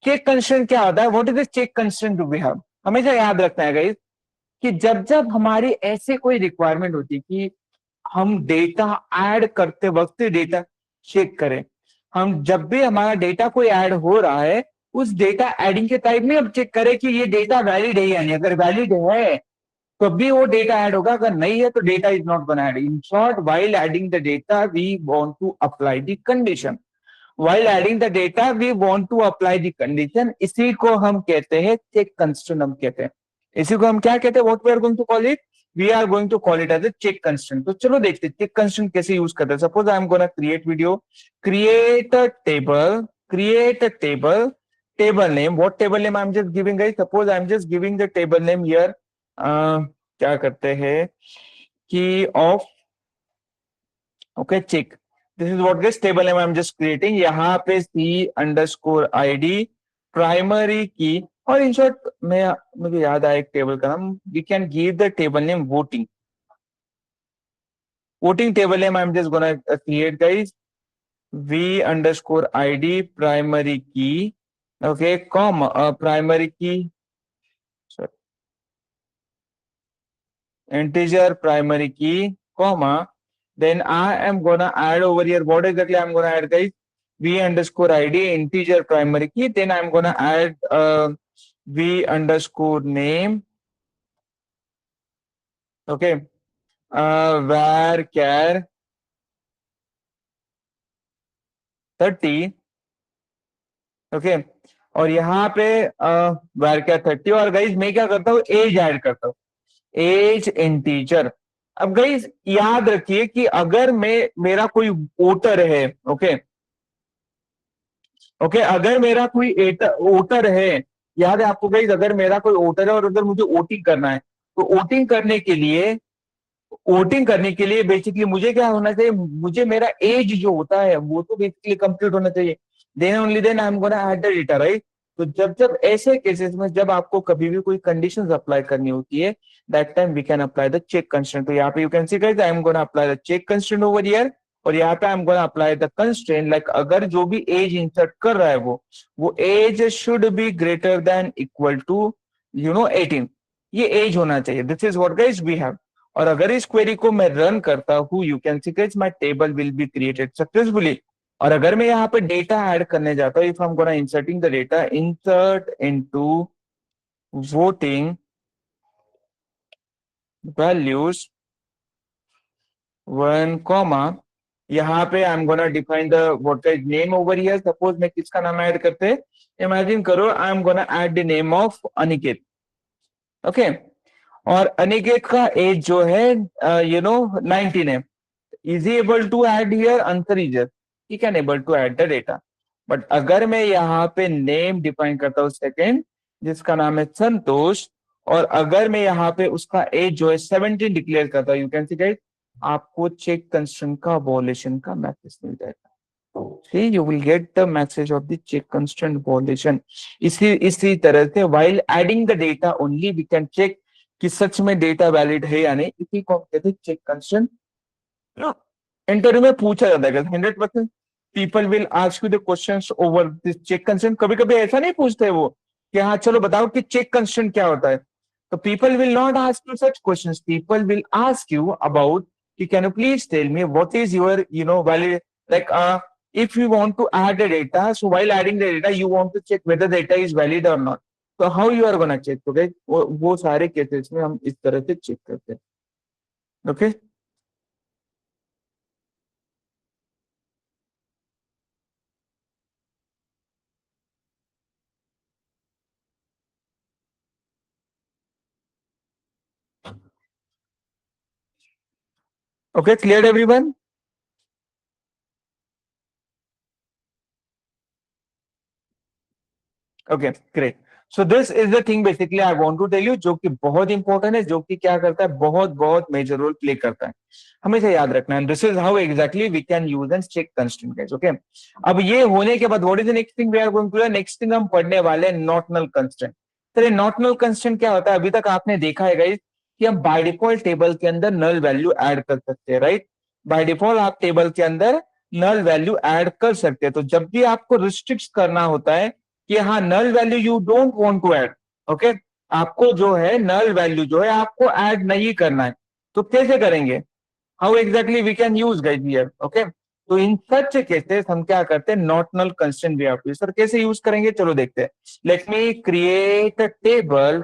Check constraint क्या होता है, what is the check constraint do we have, हमेशा याद रखना है गाइस, कि जब जब हमारी ऐसे कोई रिक्वायरमेंट होती है कि हम डेटा ऐड करते वक्त डेटा चेक करें, हम जब भी हमारा डेटा कोई ऐड हो रहा है, उस डेटा एडिंग के टाइप में अब चेक करें कि ये डेटा वैलिड है या नहीं। अगर वैलिड है तो भी वो डेटा ऐड होगा, अगर नहीं है तो data is not gonna add. In short, while adding the data we want to apply the condition, while adding the data we want to apply the condition, इसी को हम कहते हैं चेक कंस्ट्रेंट, हम कहते हैं इसी को हम क्या कहते हैं, what we are going to call it, we are going to call it as a check constraint. तो चलो देखते हैं चेक कंस्ट्रेंट कैसे यूज करते हैं। Suppose I am gonna create video, create a table, create a table table name. What table name I'm just giving, guys? Suppose I'm just giving the table name here. क्या करते हैं कि of, okay, check. This is what, guys, table name I'm just creating. यहाँ पे C underscore ID primary key, और in short मैं मुझे याद आया एक टेबल का नाम. We can give the table name voting. Voting table name I'm just gonna create, guys. V underscore ID primary key, okay, comma, primary key, sorry, integer primary key, comma, then I am gonna add over here, what exactly I'm gonna add, guys? V underscore ID integer primary key, then I'm gonna add V underscore name, okay, var 30, okay, और यहाँ पे var 30, और guys मैं क्या करता हूँ, as add करता हूँ, एज इंटीजर. अब गाइज याद रखिए कि अगर मैं मेरा कोई वोटर है, ओके ओके, अगर मेरा कोई वोटर है, याद है आपको गाइज, अगर मेरा कोई वोटर है और अगर मुझे वोटिंग करना है, तो वोटिंग करने के लिए बेसिकली मुझे क्या होना चाहिए, मुझे मेरा एज जो होता है वो तो बेसिकली कंप्लीट होना चाहिए. Then only then I am gonna add the data, right. तो जब जब ऐसे केसेस में जब आपको कभी भी कोई कंडीशंस अप्लाई करनी होती है, that time we can apply the check constraint. तो यहाँ पे you can see guys, I am gonna apply the check constraint over here, और यहाँ पे I am gonna apply the constraint like अगर जो भी एज इंसर्ट कर रहा है वो age should be greater than equal to 18. ये एज होना चाहिए. This is what guys we have. और अगर इस क्वेरी को मैं रन करता हूं, you can see guys my table will be created successfully. और अगर मैं यहाँ पे डेटा ऐड करने जाता हूँ, if I am gonna inserting the data, insert into voting values 1 comma, यहाँ पे I am gonna define the what का नेम ओवर हियर. सपोज मैं किसका नाम ऐड करते हैं, इमेजिन करो आई am gonna add the name of Aniket, okay. और अनिकेत का एज जो है 19 है. Is he able to add here? Answer is yes. He can able to add the data. But अगर मैं यहाँ पे नेम डिफाइन करता हूँ सेकेंड, जिसका नाम है संतोष, और अगर मैं यहाँ पे उसका एज जो है 17 डिक्लेयर करता हूँ, यू कैन सी गाइस, आपको चेक कंस्ट्रेंट का वॉल्यूशन का मैसेज मिल जाएगा. See, you will get the message of the check constant violation. इसी तरह से while adding the data only we can check कि सच में डेटा वैलिड है या नहीं. इसी को हम कहते हैं चेक कंस्ट्रेंट. इंटरव्यू में पूछा जाता है 100% people will ask you the questions over this check constraint. कभी कभी ऐसा नहीं पूछते वो कि हाँ चलो बताओ कि चेक कंस्ट्रेंट क्या होता है. तो people will not ask you such questions. People will ask you about कि can you please tell me what is your valid, like if you want to add the data, so while adding the data you want to check whether the data is valid or not. So how you are going to check? Okay, वो सारे cases में हम इस तरह से check करते हैं. Okay okay, clear everyone? Okay great. So this is the thing basically I want to tell you, जो कि बहुत इंपॉर्टेंट है, जो कि क्या करता है, बहुत बहुत मेजर रोल प्ले करता है. हमेशा याद रखना है. This is how exactly we can use and check constraint guys. Okay, अब ये होने के बाद what is the next thing we are going to do? Next thing हम पढ़ने वाले हैं नॉट-नल कंस्ट्रेंट. चलिए, नॉट-नल कंस्ट्रेंट क्या होता है? अभी तक आपने देखा है गाइस कि हम बाय डिफॉल्ट टेबल के अंदर नल वैल्यू ऐड कर सकते हैं, राइट. बाय डिफॉल्ट आप टेबल के अंदर नल वैल्यू ऐड कर सकते हैं. तो जब भी आपको रिस्ट्रिक्ट करना होता है कि हाँ null value you don't want to add, okay, आपको जो है नल वैल्यू जो है आपको ऐड नहीं करना है, तो कैसे करेंगे? How exactly we can use guys here? Okay, तो इन सच केसेस हम क्या करते हैं, not null constraint we have to. Sir कैसे यूज करेंगे, चलो देखते हैं. Let me create a table,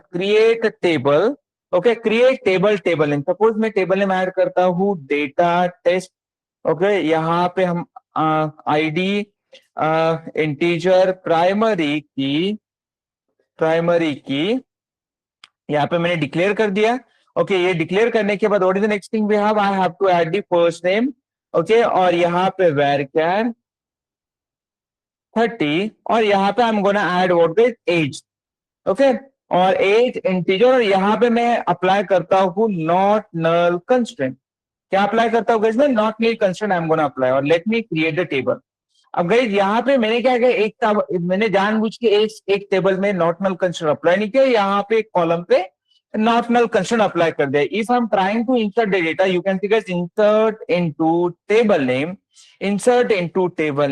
okay, create table name. Suppose मैं टेबल नेम ऐड करता हूँ डेटा टेस्ट, ओके. यहाँ पे हम आईडी इंटीजर प्राइमरी की यहाँ पे मैंने डिक्लेयर कर दिया. ओके, ये डिक्लेयर करने के बाद what is the next thing we have? I have to add the first name, okay, और यहाँ पे 30 और यहाँ पे I am gonna add what is age, okay, और एज इंटीजर, और यहाँ पे मैं अप्लाई करता हूँ नॉट नल कंस्ट्रेंट। क्या अप्लाई करता हूँ इसमें? Not null constraint I am gonna apply, और let me create the table. अब गाइस यहाँ पे मैंने क्या किया, मैंने जानबूझ के एक टेबल में नॉट नल कंस्ट्रेंट अप्लाई नहीं किया, यहाँ पे एक कॉलम पे नॉट नल कंस्ट्रेंट अप्लाई कर दिया। If I am trying to insert the data, you can see guys insert into table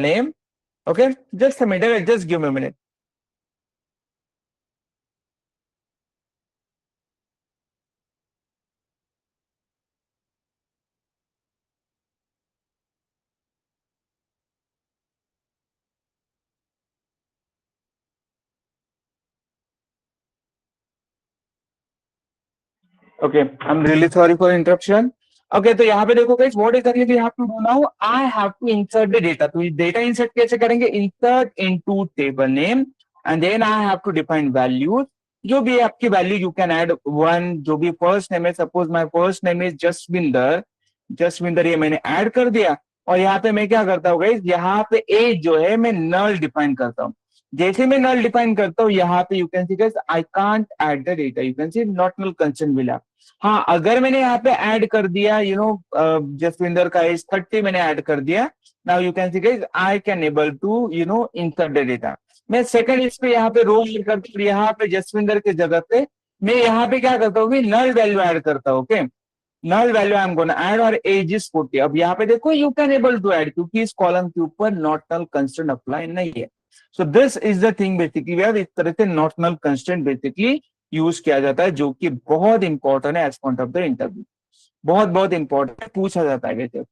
name, okay, just a minute, just give me a minute. Okay, I'm really sorry for interruption. Okay, तो यहाँ पे देखो guys, what exactly we have to do now? I have to insert the data. तो ये data insert कैसे करेंगे? Insert into table name and then I have to define values. जो भी आपकी value you can add one, जो भी first name है, suppose my first name is Jaswinder, Jaswinder ये मैंने add कर दिया, और यहाँ पे मैं क्या करता हूँ guys, यहाँ पे age जो है मैं null define करता हूँ। जैसे मैं null define करता हूँ यहाँ पे you can see guys I can't add the data, you can see not null constant will have। हाँ, अगर मैंने यहाँ पे ऐड कर दिया जसविंदर का एज 30 मैंने ऐड कर दिया, now you can see guys I can able to insert the data. मैं सेकंड इस पे यहाँ पे रो करता हूँ, यहाँ पे जसविंदर के जगह पे मैं यहाँ पे क्या करता हूँ, नल वैल्यू ऐड करता हूँ। Okay, null value I am gonna add और एज इज 40। अब यहाँ पे देखो you can able to add, क्योंकि इस कॉलम के ऊपर नॉट नल कंस्टेंट अप्लाई नहीं है। So this is the thing basically, इस तरह से not null constant basically use किया जाता है, जो कि बहुत इंपॉर्टेंट है as point of the interview, बहुत बहुत इंपॉर्टेंट पूछा जाता है वैसे।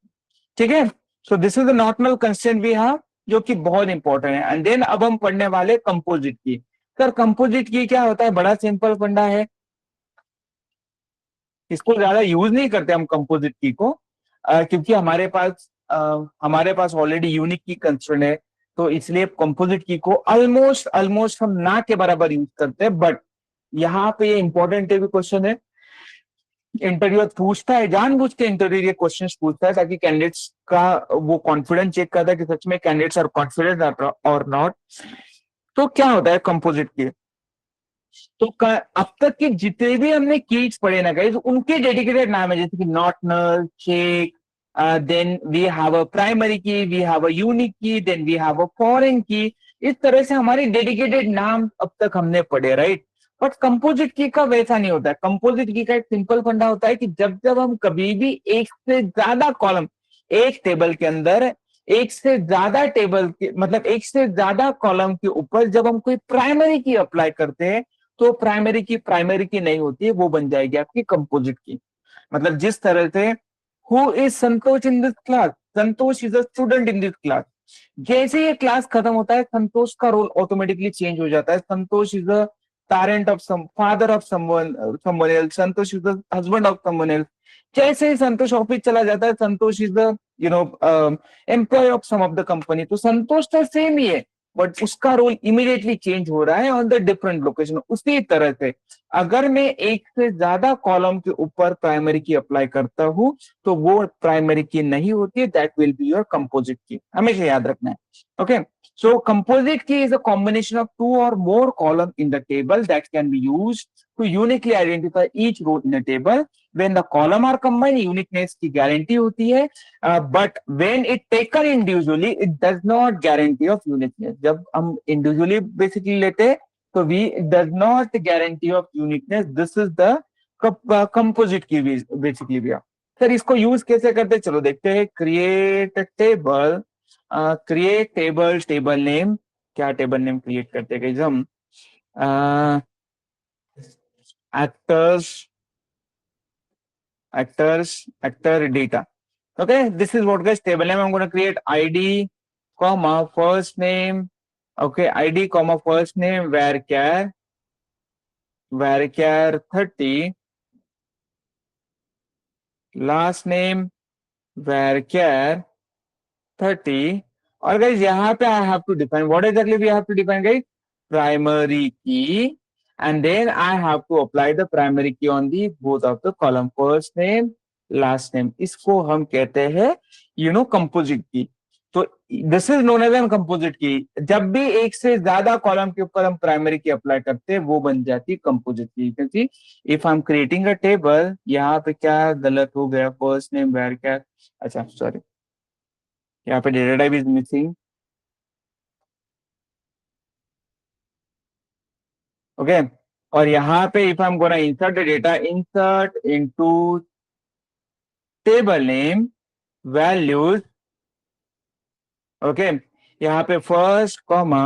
ठीक है, so this is the not null constant we have, जो कि बहुत इंपॉर्टेंट है। एंड देन अब हम पढ़ने वाले composite key. Sir composite key क्या होता है? बड़ा सिंपल फंडा है, इसको ज्यादा यूज नहीं करते हम कंपोजिट की को, क्योंकि हमारे पास ऑलरेडी यूनिक की कंस्ट्रेंट है, तो इसलिए कंपोजिट की को ऑलमोस्ट ऑलमोस्ट हम ना के बराबर यूज करते हैं। बट यहाँ पे ये इंपॉर्टेंट क्वेश्चन है, इंटरव्यूअर पूछता है, जानबूझ के इंटरव्यू ये क्वेश्चन पूछता है ताकि कैंडिडेट्स का वो कॉन्फिडेंस चेक करता है कि सच में कैंडिडेट्स आर कॉन्फिडेंट और नॉट। तो क्या होता है कंपोजिट की? तो अब तक के जितने भी हमने कीज पढ़े ना गाइस, उनके डेडिकेटेड नाम है, जैसे कि not null, check, then we have a primary key, we have a unique key, then we have a foreign key. इस तरह से हमारे डेडिकेटेड नाम अब तक हमने पढ़े, राइट। बट कंपोजिट की का वैसा नहीं होता है। कंपोजिट की का एक सिंपल फंडा होता है कि जब जब हम कभी भी एक से ज्यादा कॉलम, एक टेबल के अंदर एक से ज्यादा टेबल के मतलब एक से ज्यादा कॉलम के ऊपर जब हम कोई प्राइमरी की अप्लाई करते हैं, तो प्राइमरी की नहीं होती है, वो बन जाएगी आपकी कंपोजिट की। मतलब जिस तरह से who is Santosh in this class, Santosh is a student in this class, जैसे ये क्लास खत्म होता है संतोष का रोल ऑटोमेटिकली चेंज हो जाता है। Santosh is a parent of some, father of someone else, Santosh is the husband of someone else. जैसे ही संतोष ऑफिस चला जाता है, Santosh is the employee of some of the company. तो संतोष तो सेम ही है, बट उसका रोल इमीडिएटली चेंज हो रहा है ऑन द डिफरेंट लोकेशन। उसी तरह से अगर मैं एक से ज्यादा कॉलम के ऊपर प्राइमरी की अप्लाई करता हूं, तो वो प्राइमरी की नहीं होती है, that will be your composite key, हमेशा याद रखना है। Okay, so composite key is a combination of two और more column in the table that can be used to uniquely identify each row in a table. When the column are combined, uniqueness की guarantee होती है, but when it taken individually it does not guarantee of uniqueness. जब हम individually basically लेते हैं तो we does not guarantee of uniqueness. This is the composite की basically भैया। सर इसको यूज कैसे करते हैं, चलो देखते हैं। Create table, create table, table name, क्या टेबल नेम क्रिएट करते हैं हम? Actors, actor data. Okay, this is what guys table name. I'm going to create id comma first name. Okay, id comma first name varchar 30, last name varchar 30। और guys यहाँ पे I have to define what exactly we have to define guys, primary key, and then I have to apply the primary key on the both of the column, first name last name। इसको हम कहते हैं composite key. तो this is known as an composite key. जब भी एक से ज्यादा कॉलम के ऊपर हम प्राइमरी की अप्लाई करते हैं वो बन जाती है कंपोजिट की। क्योंकि if I am creating a table, यहाँ पे क्या गलत हो गया, फर्स्ट नेम वेर क्या, अच्छा सॉरी, यहाँ पे data type is missing. Okay, और यहाँ पे if I am gonna insert data, insert into table name values. Okay, यहाँ पे first comma,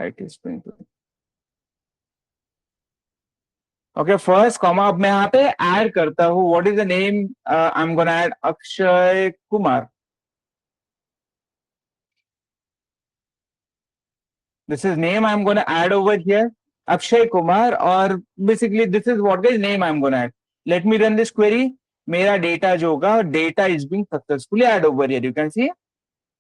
it is okay, first comma. अब मैं यहाँ पे ऐड करता हूँ, what is the name, I am gonna add Akshay Kumar. This is name I am gonna add over here, Akshay Kumar. और basically this is what is name I am gonna add. Late me run this query. मेरा data जो होगा, data is being successfully add over here, you can see.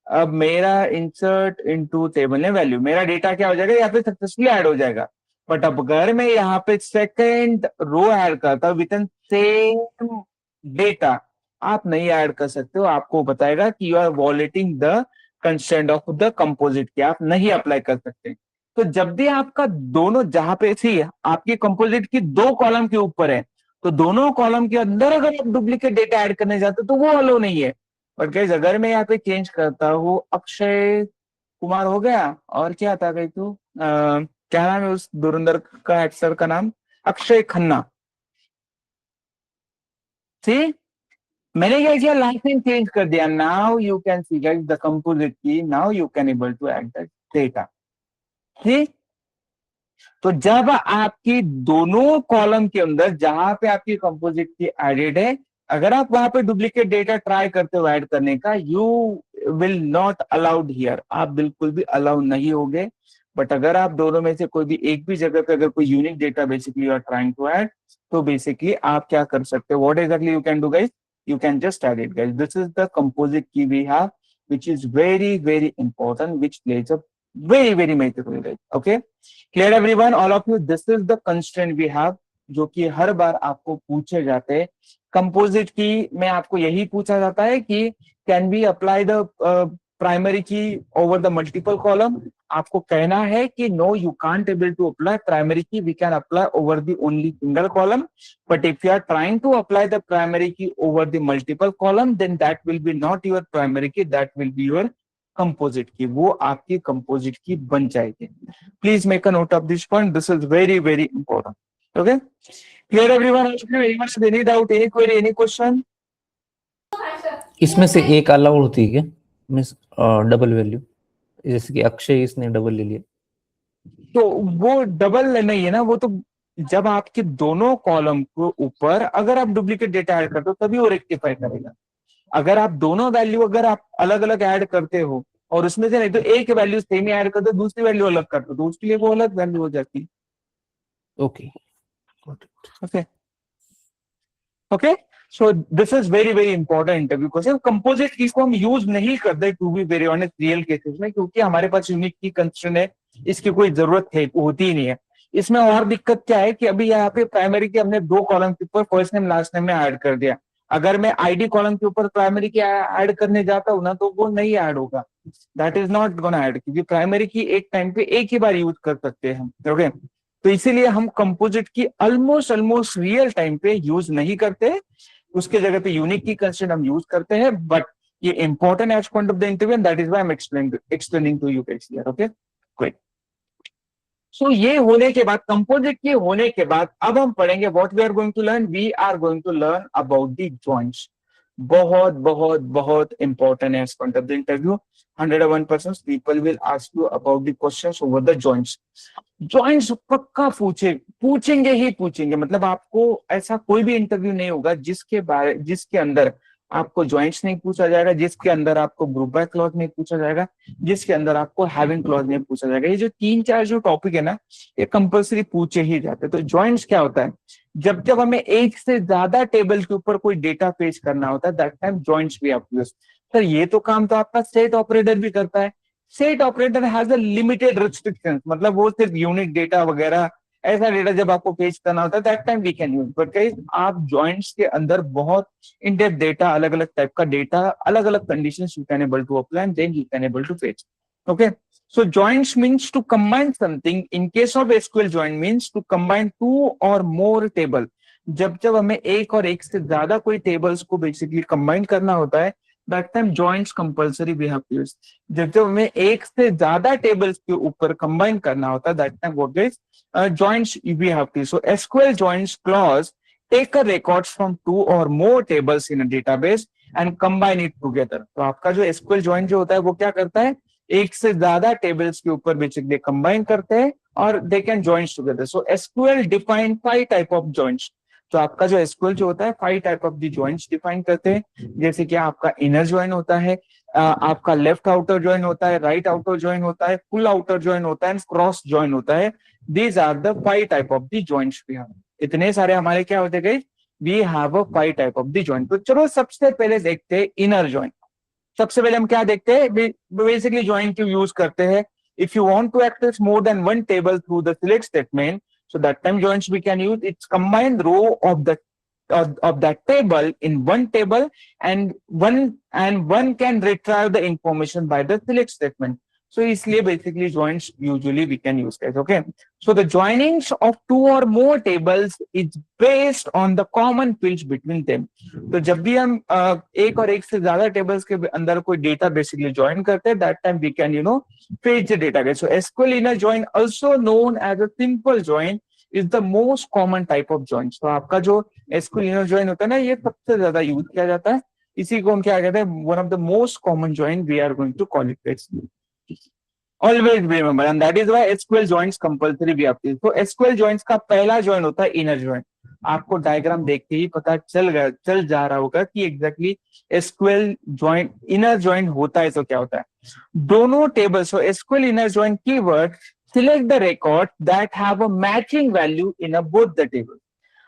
अब मेरा insert into table name value, मेरा data क्या हो जाएगा, यहाँ पे सक्सेसफुली ऐड हो जाएगा। बट अब अगर मैं यहाँ पे सेकंड रो ऐड करता हूँ विद इन सेम डेटा, आप नहीं ऐड कर सकते हो, आपको बताएगा कि you are violating the constraint of the composite key, आप नहीं अप्लाई कर सकते। तो जब भी आपका दोनों, जहां पे सी आपकी कंपोजिट की दो कॉलम के ऊपर है, तो दोनों कॉलम के अंदर अगर आप डुप्लीकेट डेटा ऐड करने जाते हो तो वो अलो नहीं है। बट गाइस अगर मैं यहाँ पे चेंज करता हूँ, अक्षय कुमार हो गया, और क्या था गई तू, क्या नाम है उस धुरंधर का एक्टर का नाम, अक्षय खन्ना। सी, मैंने क्या किया, लास्ट नेम चेंज कर दिया। Now you can see guys the composite key, now you can able to add the data. See, तो जब आपकी दोनों कॉलम के अंदर जहां पे आपकी कंपोजिट की एडेड है, अगर आप वहां पे डुप्लीकेट डेटा ट्राई करते हो ऐड करने का, you will not allowed here, आप बिल्कुल भी अलाउ नहीं होगे। बट अगर आप दोनों में से कोई भी एक भी जगह पे अगर कोई unique data basically you are trying to add, तो बेसिकली आप क्या कर सकते हो, what exactly you can do guys, you can just add it guys. This is the composite key we have, which is very very important, which plays a very major role guys. Okay, clear everyone, all of you, this is the constraint we have, जो कि हर बार आपको पूछे जाते हैं। Composite की में आपको यही पूछा जाता है कि can be apply the primary key over the multiple column. आपको कहना है कि no you can't able to apply primary key, we can apply over the only single column. But if you are trying to apply the primary key over the multiple column, then that will be not your primary key, that will be your composite key. वो आपकी composite key बन जाएगी। Please make a note of this point. This is very important. Okay? Clear everyone? Anyone any doubt? Any query? Any question? इसमें से एक allowed होती है क्या, मीन्स डबल वैल्यू, जैसे कि अक्षय इसने डबल ले लिया, तो वो डबल नहीं है ना, वो तो जब आपके दोनों कॉलम के ऊपर अगर आप डुप्लीकेट डेटा ऐड करते हो तभी वो रेक्टिफाई करेगा। अगर आप दोनों वैल्यू अगर आप अलग अलग ऐड करते हो और उसमें से नहीं तो एक वैल्यू सेम ही ऐड करते हो, दूसरी वैल्यू अलग करते हो, तो उसके लिए वो अलग वैल्यू हो जाती है। Okay okay okay, so this is very important interview question. Composite key को हम यूज नहीं करते to be very honest real cases में, क्योंकि हमारे पास यूनिक की कंस्ट्रेंट है, इसकी कोई जरूरत है होती ही नहीं है। इसमें और दिक्कत क्या है कि अभी यहाँ पे प्राइमरी के हमने दो कॉलम के ऊपर फर्स्ट नेम लास्ट नेम में ऐड कर दिया। अगर मैं आईडी कॉलम के ऊपर प्राइमरी की ऐड करने जाता हूँ ना, तो वो नहीं ऐड होगा, that is not gonna add, क्योंकि प्राइमरी की एक टाइम पे एक ही बार यूज कर सकते हैं हम। ओके, तो इसीलिए हम composite key almost real time पे यूज नहीं करते, उसके जगह पे यूनिक की कंस्ट्रेंट हम यूज करते हैं। बट ये important as point of the interview, that is why I am explaining to you guys here. Okay great. So ये होने के बाद, कंपोजिट के होने के बाद, अब हम पढ़ेंगे what we are going to learn, we are going to learn about the joints. बहुत इंपॉर्टेंट है as point of the interview. 101% people will ask you about the questions over the joints. Joints पक्का पूछेंगे, मतलब आपको ऐसा कोई भी interview नहीं होगा जिसके अंदर आपको जॉइंट्स नहीं पूछा जाएगा, जिसके अंदर आपको ग्रुप बाय क्लॉज नहीं पूछा जाएगा, जिसके अंदर आपको हैविंग क्लॉज नहीं पूछा जाएगा। ये जो तीन चार जो टॉपिक है ना, ये कंपल्सरी पूछे ही जाते हैं। तो जॉइंट्स क्या होता है, जब जब हमें एक से ज्यादा टेबल के ऊपर कोई डेटा पेश करना होता है, that time joints we have to use. Sir ये तो काम तो आपका सेट ऑपरेटर भी करता है। Set operator has a limited restrictions, मतलब वो सिर्फ यूनिक डेटा वगैरह ऐसा डेटा जब आपको फेच करना होता है that time we can use. But guys आप जॉइंट्स के अंदर बहुत इन डेप्थ डेटा, अलग अलग टाइप का डेटा, अलग अलग conditions you can able to apply and then you can able to fetch. Okay, so joints means to combine something. In case of SQL join means to combine two or more table. जब जब हमें एक और एक से ज्यादा कोई tables को बेसिकली कंबाइन करना होता है that time joints compulsory we have to use. जब जब हमें एक से ज्यादा टेबल्स के ऊपर कंबाइन करना होता है that time what is joints we have to use. So SQL joins clause take a records from two or more tables in a database and combine it together. तो आपका जो SQL join जो होता है वो क्या करता है, एक से ज्यादा टेबल्स के ऊपर बेसिकली कंबाइन करते हैं और they can joints together. So SQL define 5 type of joints. तो आपका जो SQL जो होता है 5 type of the joints define करते हैं, जैसे कि आपका इनर जॉइन होता है, आपका लेफ्ट आउटर जॉइन होता है, राइट आउटर जॉइन होता है, फुल आउटर जॉइन होता है, क्रॉस जॉइन होता है। These are the 5 type of the joints we have. इतने सारे हमारे क्या होते गए, we have a 5 type of the joint. तो चलो सबसे पहले देखते हैं इनर जॉइंट। सबसे पहले हम क्या देखते हैं, बेसिकली जॉइन क्यों यूज करते हैं। If you want to access more than one table through the select statement, so that time joins we can use its combined row of that table in one table, and one can retrieve the information by the select statement. So इसलिए basically joins usually we can use guys. Okay, so the joinings of two or more tables is based on the common fields between them. तो जब भी हम एक और एक से ज्यादा टेबल्स के अंदर कोई डेटा बेसिकली ज्वाइन करते हैं that time we can fetch the data. So SQL inner join, also known as a simple join, is the most common type of join. So आपका जो SQL inner join होता है ना, ये सबसे ज्यादा यूज किया जाता है। इसी को हम क्या कहते हैं, one of the most common join we are going to call it. Always remember, and that is why SQL joins compulsory भी आती है। तो SQL joins का पहला join होता है inner join। आपको डायग्राम देख के ही पता चल जा रहा होगा कि exactly SQL join inner join होता है तो क्या होता है। दोनों table, so SQL inner join keyword select the record that have a matching value in a both the table।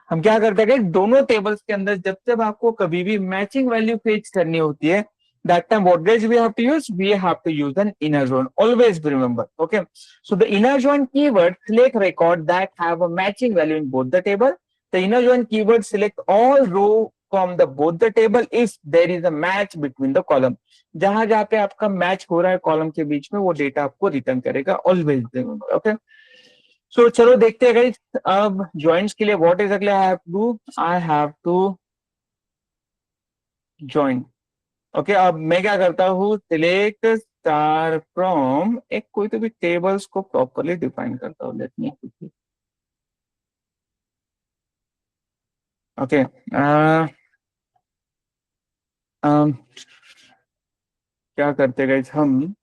हम क्या करते हैं कि दोनों टेबल्स के अंदर जब जब आपको कभी भी मैचिंग वैल्यू फेच करनी होती है that time what guys we have to use, we have to use an inner join. Always remember. Okay, so the inner join keyword select record that have a matching value in both the table. The inner join keyword select all row from the both the table if there is a match between the column. जहां जहां पे आपका match हो रहा है column के बीच में वो डेटा आपको रिटर्न करेगा। Always remember. ओके, सो चलो देखते हैं गाइस अब जॉइंट्स के लिए what exactly I have to do. I have to join. Okay, अब मैं क्या करता हूँ, सिलेक्ट स्टार फ्रॉम, एक कोई तो भी टेबल्स को प्रॉपरली डिफाइन करता हूँ। लेट मी, ओके, क्या करते गए हम,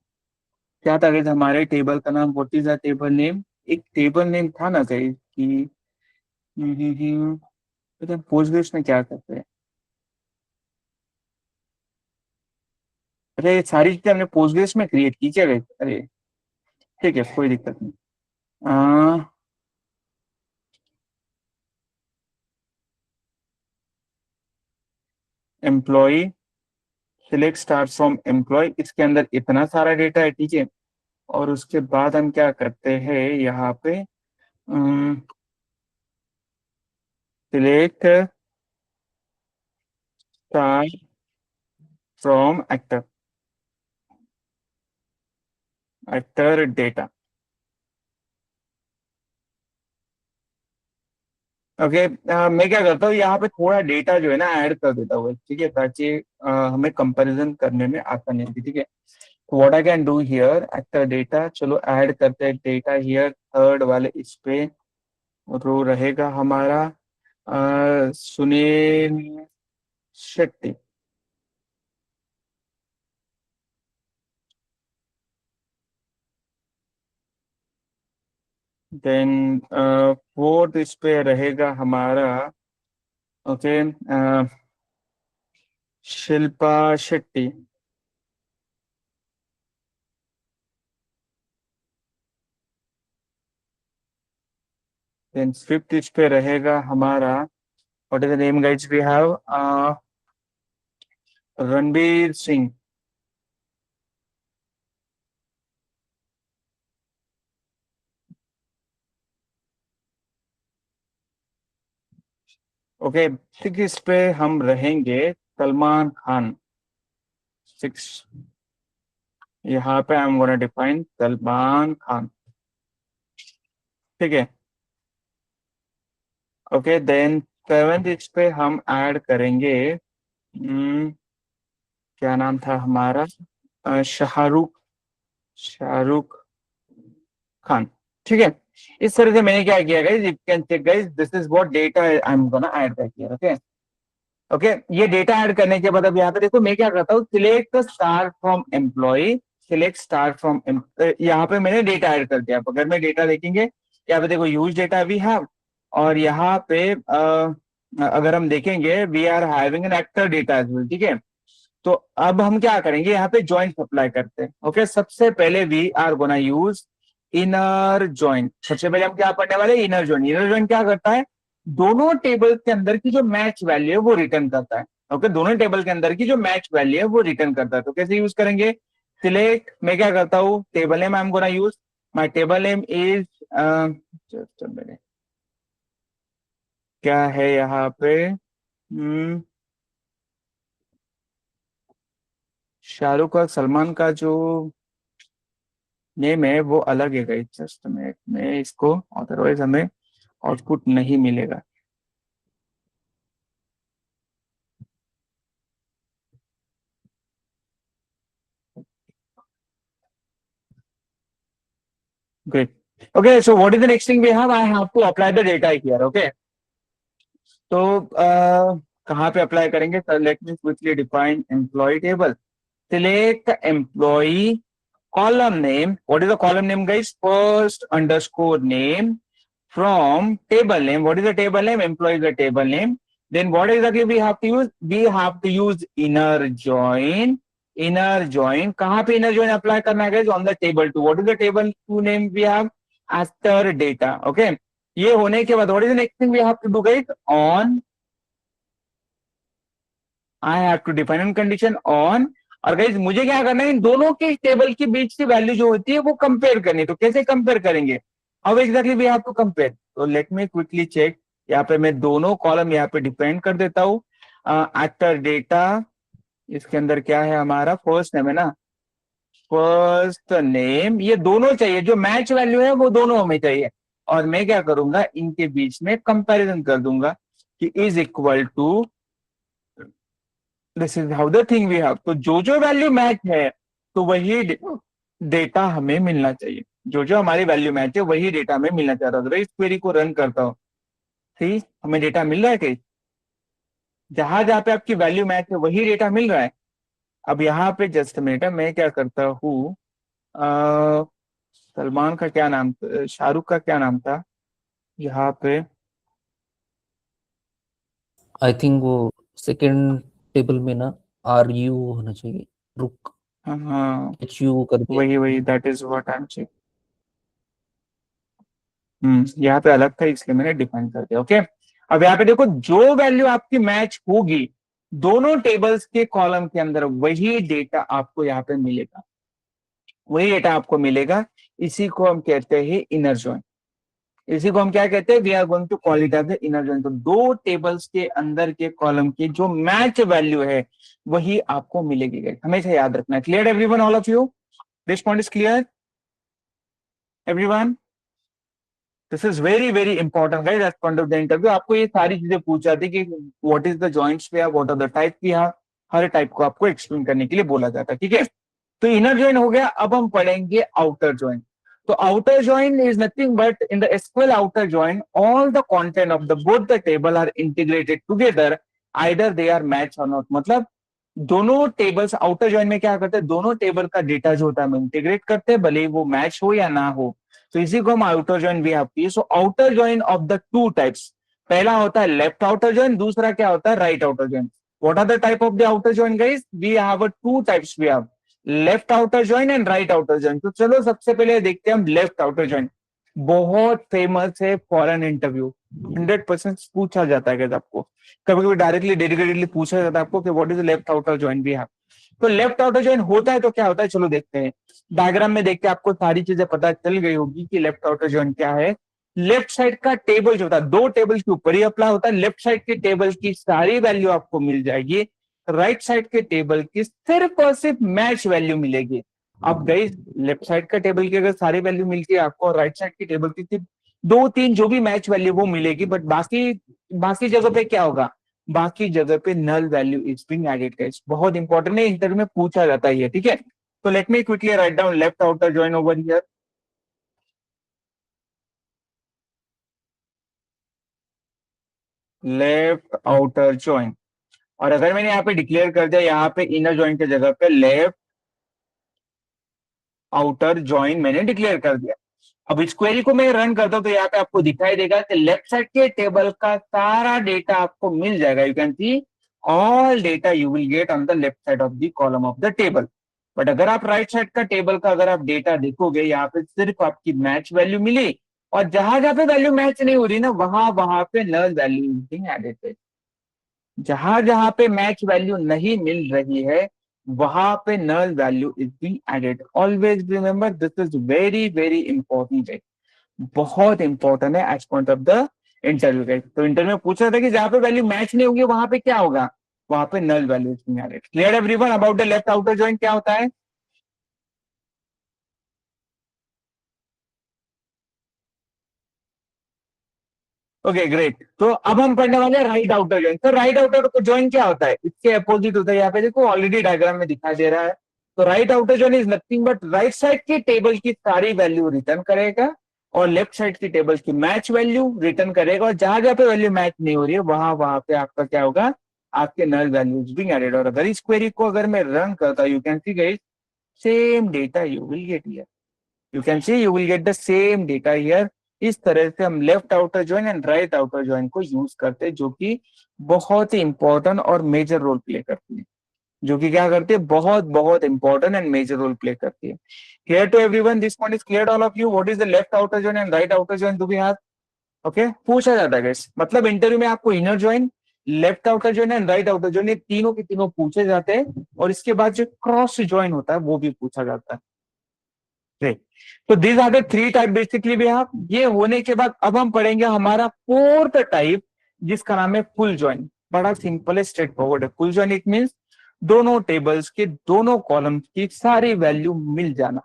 क्या था गए हमारे टेबल का नाम, what is the table name. एक टेबल नेम था ना कहीं कि पोस्टग्रेस में क्या करते हैं। अरे ये सारी चीजें हमने पोस्टग्रेस में क्रिएट की क्या गई। अरे ठीक है, कोई दिक्कत नहीं। Employ, select star from employ, इसके अंदर इतना सारा डेटा है, ठीक है। और उसके बाद हम क्या करते हैं यहाँ पे, select star from actor, actor data. Okay, मैं क्या करता हूँ यहाँ पे थोड़ा डेटा जो है ना ऐड कर देता हूँ, ठीक है, ताकि हमें कंपैरिजन करने में आसानी होगी, ठीक है। What I can do here, actor data, चलो ऐड करते हैं डेटा हियर। थर्ड वाले इस पे रो रहेगा हमारा सुनील शेट्टी। देन फोर्थ इस पे रहेगा हमारा, okay, Shilpa Shetty. Then fifth इस पे रहेगा हमारा, what is the name guys we have, Ranbir Singh. Okay, ठीक, इस पे हम रहेंगे सलमान खान। 6, यहाँ पे I am gonna define Salman Khan, ठीक है। ओके, देन 7 इस पे हम ऐड करेंगे, क्या नाम था हमारा, शाहरुख, शाहरुख खान, ठीक है। इस तरह से मैंने क्या किया guys, you can check guys, this is what data I am gonna add back here, okay. Okay, ये डेटा ऐड करने के बाद अब यहाँ पे देखो मैं क्या करता हूँ, select star from employ, select star from, यहाँ पे मैंने डेटा ऐड कर दिया। अब अगर मैं डेटा देखेंगे, यहाँ पे देखो यूज डेटा वी हैव, और यहाँ पे अगर हम देखेंगे we are having an actor data as well, ठीक है। तो अब हम क्या करेंगे, यहाँ पे ज्वाइन अप्लाई करते हैं। ओके, सबसे पहले we are gonna use inner join. सबसे पहले हम क्या पढ़ने वाले, इनर ज्वाइन। इनर ज्वाइन क्या करता है, दोनों टेबल के अंदर की जो मैच वैल्यू है वो रिटर्न करता है। ओके, दोनों टेबल के अंदर की जो मैच वैल्यू है वो रिटर्न करता है। तो कैसे यूज करेंगे, सिलेक्ट, मैं क्या करता हूँ, table name I am gonna use, my table name is, just a minute, क्या है यहाँ पे, शाहरुख और सलमान का जो नेम है वो अलग है गाइस, जस्ट मिनट में इसको, अदरवाइज हमें आउटपुट नहीं मिलेगा। Great. Okay, so what is the next thing we have, I have to apply the data here, okay. तो कहाँ पे अप्लाई करेंगे, let me quickly define employ table, select employ, column name, what is the column name guys, first underscore name from table name, what is the table name, employee is the table name. Then what exactly we have to use, we have to use inner join, inner join, कहाँ पे inner join apply करना है guys, on the table 2, what is the table 2 name we have, after data, okay। ये होने के बाद what is the next thing we have to do guys, on, I have to define condition on, और guys मुझे क्या करना है, इन दोनों के टेबल के बीच की वैल्यू जो होती है वो कंपेयर करनी है। तो कैसे कंपेयर करेंगे, how exactly we have to compare, तो लेट मी क्विकली चेक। यहाँ पे मैं दोनों कॉलम यहाँ पे डिपेंड कर देता हूँ, आफ्टर डेटा, इसके अंदर क्या है हमारा, फर्स्ट नेम है ना, फर्स्ट नेम, ये दोनों चाहिए, जो मैच वैल्यू है वो दोनों हमें चाहिए। और मैं क्या करूंगा, इनके बीच में कंपैरिजन कर दूंगा कि is equal to, this is how the thing we have, तो जो जो वैल्यू मैच है तो वही डेटा हमें मिलना चाहिए, जो जो हमारी वैल्यू मैच है वही डेटा हमें मिलना चाहता है। तो इस क्वेरी को रन करता हूँ, ठीक, हमें डेटा मिल रहा है कहीं, जहां जहां पे आपकी वैल्यू मैच है वही डेटा मिल रहा है। अब यहाँ पे जस्ट मिनट है, मैं क्या करता हूँ, सलमान का क्या नाम, शाहरुख का क्या नाम था यहाँ पे, आई थिंक वो सेकंड टेबल में ना आर यू होना चाहिए, रुक, हाँ एच यू कर दिया। वही वही, that is what I am check, यहाँ पे अलग था इसलिए मैंने डिफाइन कर दिया, ओके। अब यहाँ पे देखो, जो वैल्यू आपकी मैच होगी दोनों टेबल्स के कॉलम के अंदर, वही डेटा आपको यहाँ पे मिलेगा, वही डेटा आपको मिलेगा। इसी को हम कहते हैं इनर जॉइन, इसी को हम क्या कहते हैं, we are going to call it as inner join. तो दो टेबल्स के अंदर के कॉलम की जो मैच वैल्यू है वही आपको मिलेगी, हमेशा याद रखना। Clear everyone, all of you, this point is clear everyone, this is very very important guys as point of the interview. आपको ये सारी चीजें पूछा थी कि what is the joints we have, what are the type we have, हर type को आपको एक्सप्लेन करने के लिए बोला जाता है, ठीक है। तो इनर जॉइन हो गया, अब हम पढ़ेंगे आउटर जॉइन। तो outer join is nothing but in the SQL outer join all the content of the both the table are integrated together, either they are match or not. मतलब दोनों tables, outer join में क्या करते हैं, दोनों table का data जो होता है हम इंटीग्रेट करते हैं, भले ही वो मैच हो या ना हो। तो इसी को हम आउटर जॉइन भी आपकी। So outer join of the two types, पहला होता है लेफ्ट आउटर जॉइन, दूसरा क्या होता है, right outer join. What are the type of the outer join guys, we have two types, we have left outer join and right outer join. तो चलो सबसे पहले देखते हैं हम लेफ्ट आउटर जॉइन, बहुत फेमस है फॉरेन इंटरव्यू, 100% पूछा जाता है आपको, कभी कभी डायरेक्टली डेडिकेटेडली पूछा जाता है आपको कि what is left outer join we have. तो लेफ्ट आउटर जॉइन होता है तो क्या होता है, चलो देखते हैं। डायग्राम में देख के आपको सारी चीजें पता चल गई होगी कि लेफ्ट आउटर जॉइन क्या है। लेफ्ट साइड का टेबल जो होता है, दो टेबल के ऊपर ही अप्लाई होता है, लेफ्ट साइड के टेबल की सारी वैल्यू आपको मिल जाएगी, राइट साइड के टेबल की सिर्फ और सिर्फ मैच वैल्यू मिलेगी। अब गई लेफ्ट साइड का टेबल की अगर सारी वैल्यू मिलती है आपको, राइट साइड की टेबल की सिर्फ दो तीन जो भी मैच वैल्यू वो मिलेगी, बट बाकी बाकी जगह पे क्या होगा, बाकी जगह पे null value is being added guys. बहुत इंपॉर्टेंट है, इंटरव्यू में पूछा जाता है ये, ठीक है। तो let me quickly write down left outer join over here, left outer join. और अगर मैंने यहाँ पे डिक्लेयर कर दिया यहाँ पे इनर जॉइन की जगह पे लेफ्ट आउटर जॉइन मैंने डिक्लेयर कर दिया। अब इस क्वेरी को मैं रन करता हूं तो यहाँ पे आपको दिखाई देगा कि लेफ्ट साइड के टेबल का सारा डेटा आपको मिल जाएगा। You can see all data you will get on the left side of the column of the table. But अगर आप राइट साइड का टेबल का अगर आप डेटा देखोगे, यहाँ पे सिर्फ आपकी मैच वैल्यू मिली, और जहां जहां पे वैल्यू मैच नहीं हो रही ना, वहां वहां पे null value is being added. जहां जहां पे मैच वैल्यू नहीं मिल रही है, वहां पे null value is being added. Always remember this is very very important है, बहुत इंपॉर्टेंट है as point of the interview guys. तो इंटरव्यू में पूछ रहा था कि जहां पे वैल्यू मैच नहीं होगी वहां पे क्या होगा, वहां पे null value is being added. Clear everyone about the left outer join क्या होता है? Okay great. तो अब हम पढ़ने वाले हैं राइट आउटर जॉइन। तो राइट आउटर जॉइन क्या होता है, इसके अपोजिट होता है, यहाँ पे देखो ऑलरेडी डायग्राम में दिखाई दे रहा है। तो right outer join is nothing but right side की टेबल की सारी वैल्यू रिटर्न करेगा, और लेफ्ट साइड की टेबल की मैच वैल्यू रिटर्न करेगा, और जहां जहां पे वैल्यू मैच नहीं हो रही है वहां वहां पे आपका क्या होगा, आपके नल वैल्यूज बीइंग एडेड। और अगर इस क्वेरी को अगर मैं रन करता हूं, you can see guys same data you will get here, you can see you will get the same data here. इस तरह से हम left outer join and right outer join को यूज करते हैं, जो कि बहुत ही इंपॉर्टेंट और मेजर रोल प्ले करती है, जो कि क्या करती है, बहुत बहुत important and major role play करती है। Clear to everyone, this point is clear all of you, what is the left outer join and right outer join do we have? Okay, पूछा जाता है guys। मतलब इंटरव्यू में आपको inner join, left outer join and right outer join, ये तीनों के तीनों पूछे जाते हैं, और इसके बाद जो क्रॉस जॉइन होता है वो भी पूछा जाता है। Great. तो these are the three type basically भी आप। ये होने के बाद अब हम पढ़ेंगे हमारा फोर्थ टाइप, जिसका नाम है फुल ज्वाइन। बड़ा सिंपल है, स्ट्रेट फॉरवर्ड है। फुल ज्वाइन इट मींस दोनों टेबल्स के दोनों कॉलम्स की सारी वैल्यू मिल जाना,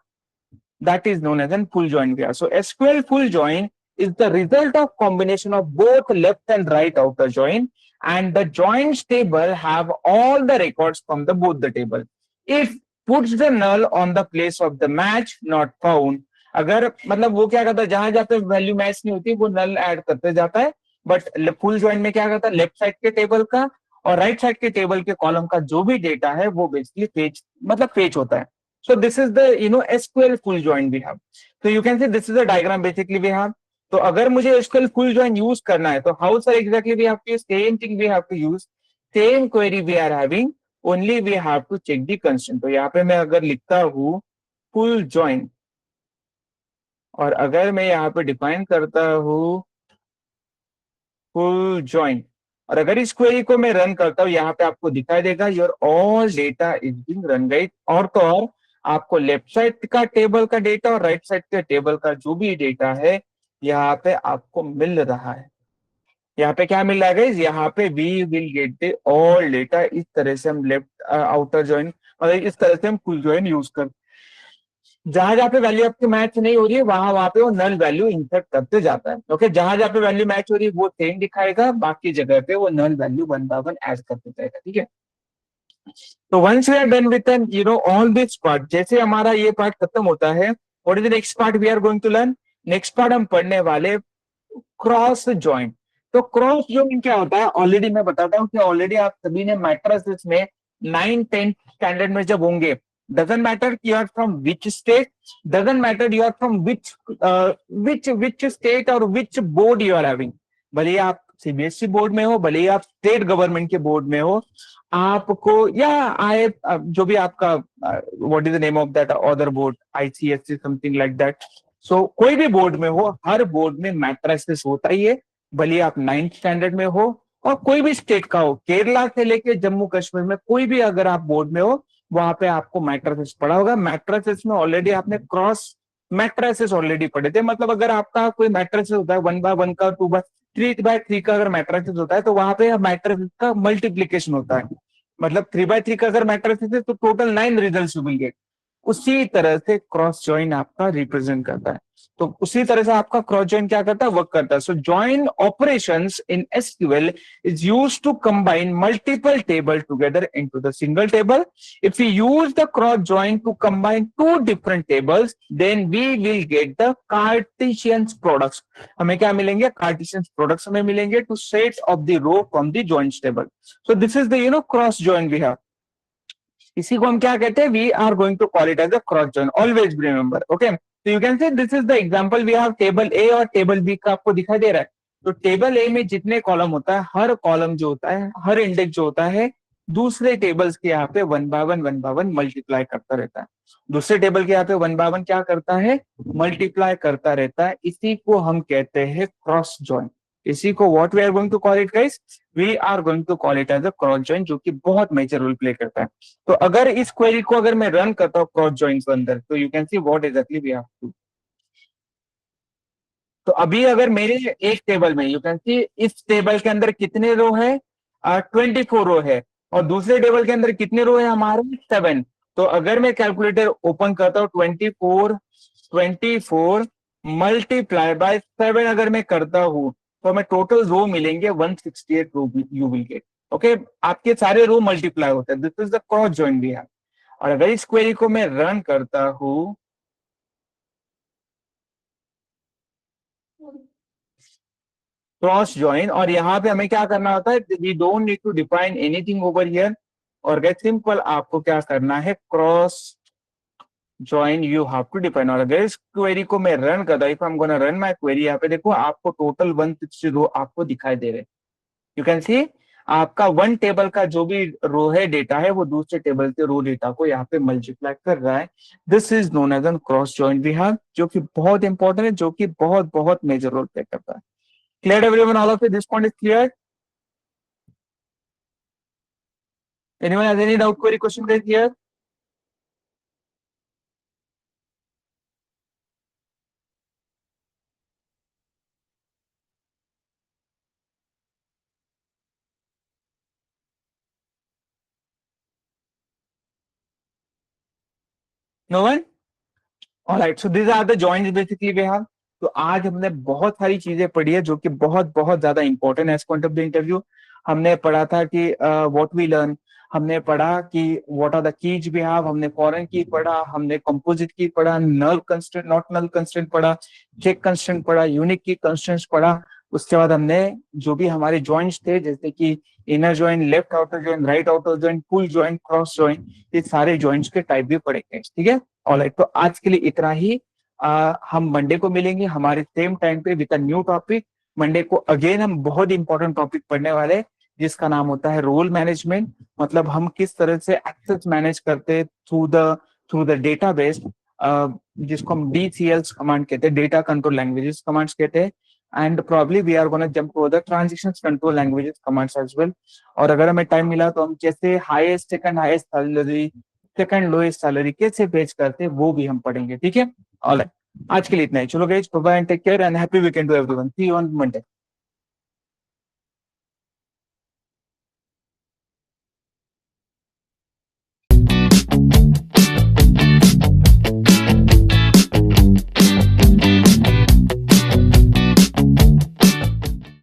that is known as a full join pair. So SQL full join is the result of combination of both left and right outer join, and the joins table have all the records from the both the table. If puts the null on the place of the match not found, अगर मतलब वो क्या करता है, जहां जहां पे value match नहीं होती वो नल ऐड करते जाता है। बट फुल ज्वाइन में क्या करता है, लेफ्ट साइड के टेबल का और राइट साइड के टेबल के कॉलम का जो भी डेटा है वो बेसिकली पेज मतलब पेज होता है। So this is the SQL full join we have. So you can say this is a diagram basically we have. तो अगर मुझे SQL full join use करना है तो how sir exactly we have to use, same thing we have to use, same query we are having, only we have to check the constant। तो यहाँ पे मैं अगर लिखता हूँ full join, और अगर मैं यहाँ पे डिफाइन करता हूँ फुल ज्वाइन, और अगर इस क्वेरी को मैं रन करता हूँ, यहाँ पे आपको दिखाई देगा your all data is being run right. और तो और आपको लेफ्ट साइड का टेबल का डेटा और राइट साइड के टेबल का जो भी डेटा है यहाँ पे आपको मिल रहा है। यहाँ पे क्या मिल रहा है गाइस, यहाँ पे we will get the all data. इस तरह से हम लेफ्ट आउटर ज्वाइन और इस तरह से हम फुल ज्वाइन यूज कर, जहां जहां पे वैल्यू आपकी मैच नहीं हो रही है वहां वहां पे वो नल वैल्यू इंसर्ट करते जाता है। ओके, जहां जहां पे वैल्यू मैच हो रही है वो सेम दिखाएगा, बाकी जगह पे वो null value one by one add करते जाएगा, ठीक है। तो once we are done with an all this part, जैसे हमारा ये पार्ट खत्म होता है, what is the next part we are going to learn? Next part हम पढ़ने वाले क्रॉस ज्वाइन। तो क्रॉस ज्वाइन क्या होता है, ऑलरेडी मैं बताता हूँ कि ऑलरेडी आप सभी ने मैट्रिसेस में 9th 10th स्टैंडर्ड में जब होंगे, doesn't matter you are from which state, doesn't matter you are from which state or which board you are having, भले ही आप सीबीएसई बोर्ड में हो, भले ही आप स्टेट गवर्नमेंट के बोर्ड में हो, आपको या आए जो भी आपका what is the name of that other board, ICSC something like that. So कोई भी बोर्ड में हो, हर बोर्ड में मैट्रिसेस होता ही है, भले आप 9th स्टैंडर्ड में हो और कोई भी स्टेट का हो, केरला से लेके जम्मू कश्मीर में कोई भी अगर आप बोर्ड में हो, वहां पे आपको मैट्रिसेस पढ़ा होगा। मैट्रिसेस में ऑलरेडी आपने क्रॉस मैट्रेसेस ऑलरेडी पढ़े थे, मतलब अगर आपका कोई मैट्रेसेस होता है 1 by 1 का, 2 by 3 का अगर मैट्रेसेस होता है तो वहां पे मैट्रेसेस का मल्टीप्लीकेशन होता है, मतलब 3 by 3 का अगर मैट्रेसेस है तो टोटल 9 रिजल्ट विल गेट। उसी तरह से क्रॉस जॉइन आपका रिप्रेजेंट करता है। तो उसी तरह से आपका क्रॉस जॉइन क्या करता है, वर्क करता है। So join operations in SQL is used to combine multiple table together into the single table. If we use the cross join to combine two different tables, then we will get the Cartesian products. हमें क्या मिलेंगे, Cartesian products हमें मिलेंगे to set of the row from the joins table. So this is the cross join we have. इसी को हम क्या कहते हैं, we are going to call it as a cross join, always remember. Okay, तो you can say this is the example we have table A और table B का, आपको दिखाई दे रहा है। तो टेबल ए में जितने कॉलम होता है, हर कॉलम जो होता है, हर इंडेक्स जो होता है, दूसरे टेबल्स के यहाँ पे 1 by 1 मल्टीप्लाई करता रहता है। दूसरे टेबल के यहाँ पे 1 by 1 क्या करता है, मल्टीप्लाई करता रहता है। इसी को हम कहते हैं क्रॉस जॉइन। इसी को what we are going to call it guys, we are going to call it as a cross join, जो कि बहुत मेजर रोल प्ले करता है। तो अगर इस क्वेरी को अगर मैं रन करता हूँ क्रॉस जॉइन के अंदर, तो you can see what exactly we have to. तो अभी अगर मेरे एक टेबल में यू कैन सी इस टेबल के अंदर कितने रो है, 24 रो है, और दूसरे टेबल के अंदर कितने रो है हमारे, 7। तो अगर मैं कैलकुलेटर ओपन करता हूँ 24 मल्टीप्लाई बाय 7 अगर मैं करता हूँ, तो हमें टोटल रो मिलेंगे 168 row you will get. Okay, आपके सारे रो मल्टीप्लाई होते हैं, this is the cross join we have. और अगर इस क्वेरी को मैं रन करता हूं, क्रॉस जॉइन, और यहाँ पे हमें क्या करना होता है, we don't need to define anything over here, और गेट सिंपल आपको क्या करना है, cross join you have to define. और अगर इस क्वेरी को मैं रन करता हूं, if I am gonna run my query, यहाँ पे देखो आपको टोटल 160 रो आपको दिखाई दे रहे हैं। यू कैन सी आपका वन टेबल का जो भी रो है डेटा है, वो दूसरे टेबल के रो डेटा को यहाँ पे मल्टीप्लाई कर रहा है। This is known as an cross join we have, जो कि बहुत इंपॉर्टेंट है, जो कि बहुत बहुत मेजर रोल प्ले करता है। Clear everyone, all of you, this point is clear? Anyone has any doubt, query, question raise here? No one? Alright, so this are the joints basically we have. तो आज हमने बहुत सारी चीजें पढ़ी है जो कि बहुत बहुत ज्यादा इंपॉर्टेंट है as point of the interview. हमने पढ़ा था कि व्हाट वी लर्न, हमने पढ़ा कि what are the keys we have, हमने फॉरेन की पढ़ा, हमने कंपोजिट की पढ़ा, null constraint not null constraint पढ़ा, चेक कंस्ट्रेंट पढ़ा, यूनिक की कंस्ट्रेंट्स पढ़ा। उसके बाद हमने जो भी हमारे जॉइंट्स थे, जैसे कि inner joint, left outer joint, right outer joint, full joint, cross joint, ये सारे जॉइंट्स के टाइप भी पढ़ेंगे। ठीक है, ऑलराइट, तो आज के लिए इतना ही। हम मंडे को मिलेंगे हमारे सेम टाइम पे with a new topic. Monday को अगेन हम बहुत इंपॉर्टेंट टॉपिक पढ़ने वाले हैं, जिसका नाम होता है रोल मैनेजमेंट। मतलब हम किस तरह से एक्सेस मैनेज करते हैं थ्रू द डेटाबेस, जिसको हम DCLs कमांड कहते हैं, डेटा कंट्रोल लैंग्वेजेस कमांड्स कहते हैं। And probably we are gonna jump to the transition control languages commands as well. और अगर हमें टाइम मिला तो हम जैसे highest second highest salary, second lowest salary कैसे पेज करते हैं, वो भी हम पढ़ेंगे। ठीक है, ऑलराइट, आज के लिए इतना ही। चलो guys, bye bye and take care and happy weekend to everyone. See you on Monday.